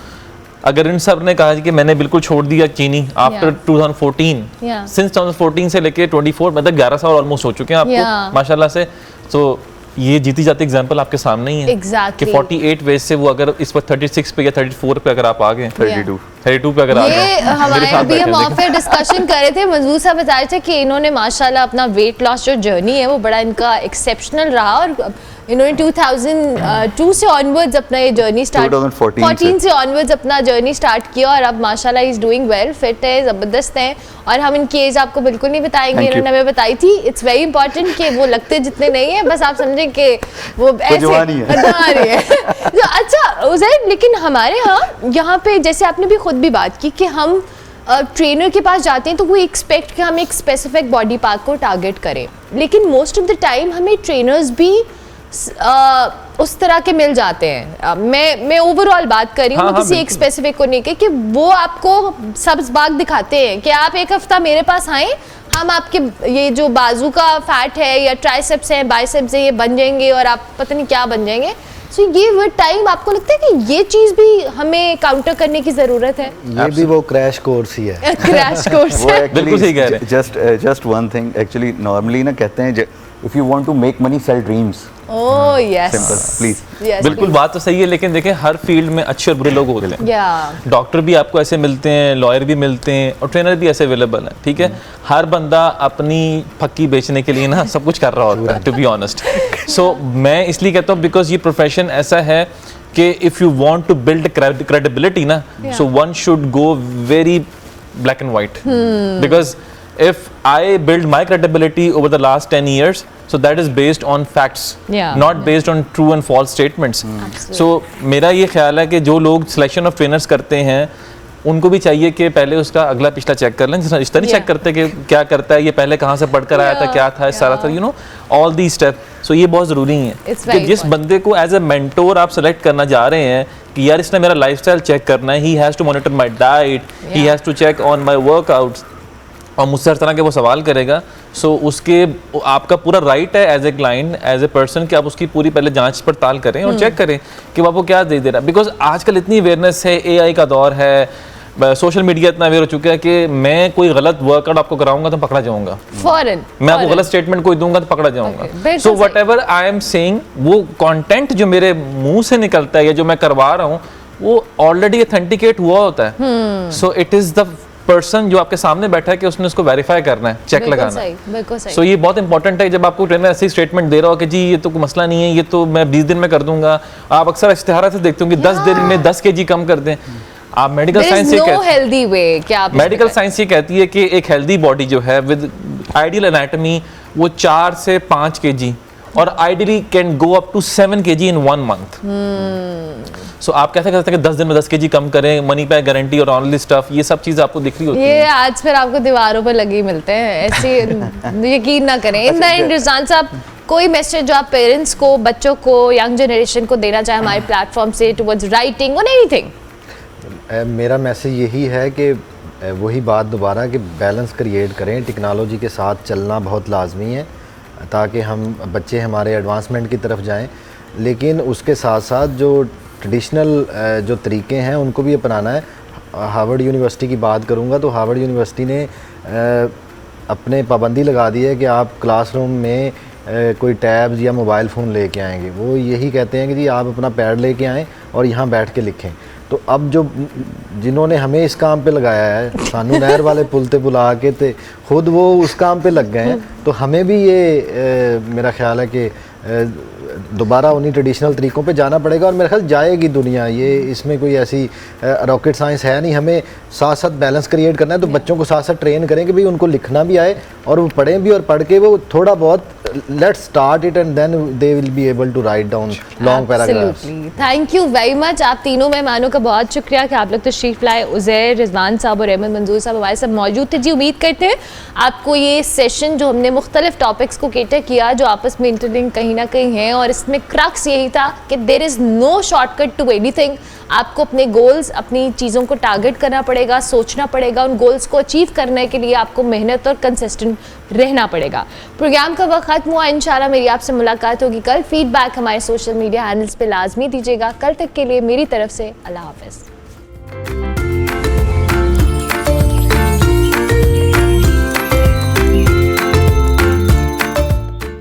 अगर इन सब ने कहा कि मैंने बिल्कुल छोड़ दिया चीनी आफ्टर 2014, सिंस 2014 से लेके 24 मतलब 11 साल ऑलमोस्ट हो चुके हैं आपको माशाल्लाह से। तो ये जीती जाती एग्जांपल आपके सामने ही है कि 48 वेज से वो अगर इस पर 36 पे या 34 पे अगर आप आ गए, 32 पे अगर आ गए। हमारे अभी हम ऑफ एयर डिस्कशन कर रहे थे, मंजूर साहब बता रहे थे कि इन्होंने माशाल्लाह अपना वेट लॉस जो जर्नी है वो बड़ा इनका एक्सेप्शनल रहा, और इन्होंने 2002 से ऑनवर्ड्स अपना ये जर्नी स्टार्ट 2014 से ऑनवर्ड्स अपना जर्नी स्टार्ट किया, और अब माशाल्लाह इज डूइंग वेल, फिट है, ज़बरदस्त है। और हम इनकी एज आपको बिल्कुल नहीं बताएंगे, इन्होंने हमें बताई थी। इट्स वेरी इंपॉर्टेंट कि वो लगते जितने नहीं है, बस आप समझें कि वो ऐसे है। अच्छा उज़ैर, लेकिन हमारे यहाँ पे जैसे आपने भी खुद भी बात की कि हम ट्रेनर के पास जाते हैं तो वो एक्सपेक्ट कि हम एक स्पेसिफिक बॉडी पार्ट को टारगेट करें, लेकिन मोस्ट ऑफ द टाइम हमें ट्रेनर्स भी उस तरह के मिल जाते हैं। मैं ओवरऑल बात कर रही हूँ, किसी एक स्पेसिफिक को नहीं कि वो आपको सब्ज बाग दिखाते हैं कि आप एक हफ्ता मेरे पास आएँ, हम आपके ये जो बाजू का फैट है या ट्राइसेप्स है, बाइसेप्स है, ये बन जाएंगे और आप पता नहीं क्या बन जाएंगे। सो ये वो टाइम आपको लगता है कि ये चीज़ भी हमें काउंटर करने की ज़रूरत है? ये भी वो क्रैश कोर्स ही है। क्रैश कोर्स है, बिल्कुल सही कह रहे हैं। Just one thing, actually normally ना कहते हैं if you want to make money sell dreams. Oh yes, simple please. बिल्कुल बात तो सही है, लेकिन देखें हर फील्ड में अच्छे और बुरे लोग होते हैं। डॉक्टर भी आपको ऐसे मिलते हैं, लॉयर भी मिलते हैं, और ट्रेनर भी ऐसे अवेलेबल है। ठीक है, हर बंदा अपनी फक्की बेचने के लिए ना सब कुछ कर रहा होता है, टू बी ऑनेस्ट। सो मैं इसलिए कहता हूँ बिकॉज ये प्रोफेशन ऐसा है कि if you want to build credibility ना, so one should go very black and white, because if I build my credibility over the last 10 years, so that is based on facts, not based on true and false statements. So मेरा ये ख्याल है कि जो लोग selection of trainers करते हैं उनको भी चाहिए कि पहले उसका अगला पिछला चेक कर लें। इस तरह नहीं चेक करते कि क्या करता है, ये पहले कहाँ से पढ़कर आया था, क्या था, सारा था, you know all the step. So ये बहुत ज़रूरी है कि जिस बंदे को एज ए मेंटोर आप सेलेक्ट करना जा रहे हैं कि यार इसने मेरा लाइफस्टाइल चेक करना है, he has to monitor my diet, he has to check on my workouts, और मुझसे हर तरह के वो सवाल करेगा। सो उसके आपका पूरा राइट है as a client, as a person, कि आप उसकी पूरी पहले जांच पड़ताल करें और चेक करें कि वो आपको क्या दे रहा है। बिकॉज आजकल इतनी अवेयरनेस है, AI का दौर है, सोशल मीडिया इतना अवेयर हो चुका है कि मैं कोई गलत वर्कआउट आपको कराऊंगा तो पकड़ा जाऊंगा फौरन, मैं आपको गलत स्टेटमेंट कोई दूंगा तो पकड़ा जाऊंगा। So whatever I am saying, वो कंटेंट जो मेरे मुंह से निकलता है या जो मैं करवा रहा हूँ वो ऑलरेडी ऑथेंटिकेट हुआ होता है। So it is the person जो आपके सामने बैठा है कि उसने उसको वेरीफाई करना है, चेक लगाना है। सो ये बहुत इंपॉर्टेंट है। जब आपको ट्रेनर ऐसी स्टेटमेंट दे रहा हो कि जी ये तो कोई मसला नहीं है, ये तो मैं 20 दिन में कर दूंगा, आप अक्सर इश्तिहार से देखते हो कि 10 दिन में 10 kg कम कर दें। आप मेडिकल साइंस मेडिकल साइंस ये कहती है कि एक हेल्दी बॉडी जो है विद आइडियल एनाटॉमी वो 4 से 5 kg और ideally can go up to 7 kg in 1 month। सो आप कैसे कर सकते हैं कि 10 दिन में 10 kg कम करें, मनी बैक गारंटी और ऑल दिस स्टफ, ये सब चीज़ आपको दिख रही होती है। ये आज फिर आपको दीवारों पर लगे मिलते हैं, ऐसे यकीन ना करें। इन द एंड रिजवान साहब, कोई मैसेज जो आप पेरेंट्स को, बच्चों को, यंग जनरेशन को देना चाहे हमारे प्लेटफॉर्म से टुवर्ड्स राइटिंग और एनीथिंग? मेरा मैसेज यही है कि वही बात दोबारा कि बैलेंस क्रिएट करें, टेक्नोलॉजी के साथ चलना बहुत लाजमी है ताकि हम बच्चे हमारे एडवांसमेंट की तरफ जाएं, लेकिन उसके साथ साथ जो ट्रेडिशनल जो तरीके हैं उनको भी अपनाना है। हार्वर्ड यूनिवर्सिटी की बात करूंगा तो हार्वर्ड यूनिवर्सिटी ने अपने पाबंदी लगा दी है कि आप क्लासरूम में कोई टैब्स या मोबाइल फ़ोन लेके आएंगे। वो यही कहते हैं कि जी आप अपना पैड लेके आएँ और यहाँ बैठ के लिखें। तो अब जो जिन्होंने हमें इस काम पे लगाया है, सानू नहर वाले पुल ते बुला के ते खुद वो उस काम पे लग गए हैं, तो हमें भी ये मेरा ख्याल है कि दोबारा उन्हीं ट्रेडिशनल तरीक़ों पे जाना पड़ेगा। और मेरा ख्याल जाएगी दुनिया, ये इसमें कोई ऐसी रॉकेट साइंस है नहीं। हमें साथ साथ बैलेंस क्रिएट करना है, तो बच्चों को साथ साथ ट्रेन करें कि भाई उनको लिखना भी आए और वो पढ़ें भी, और पढ़ के वो थोड़ा बहुत let's start it and then they will be able to write down long paragraphs. Thank you very much. आप तीनों मेहमानों का बहुत शुक्रिया कि आप लोग तशरीफ लाए। उज़ैर, रिजवान साहब और अहमद मंजूर साहब हमारे साथ मौजूद थे। जी उम्मीद करते हैं आपको ये सेशन जो हमने मुख्तलिफ टॉपिक्स को केटर किया जो आपस में इंटरलिंक कहीं ना कहीं हैं, और इसमें क्रक्स यही था कि there is no shortcut to anything. आपको अपने गोल्स, अपनी चीज़ों को टारगेट करना पड़ेगा, सोचना पड़ेगा, उन गोल्स को अचीव करने के लिए आपको मेहनत और कंसिस्टेंट रहना पड़ेगा। प्रोग्राम का वक्त खत्म हुआ। इंशाल्लाह मेरी आपसे मुलाकात होगी कल। फीडबैक हमारे सोशल मीडिया हैंडल्स पे लाजमी दीजिएगा। कल तक के लिए मेरी तरफ से अल्लाह हाफ़िज़।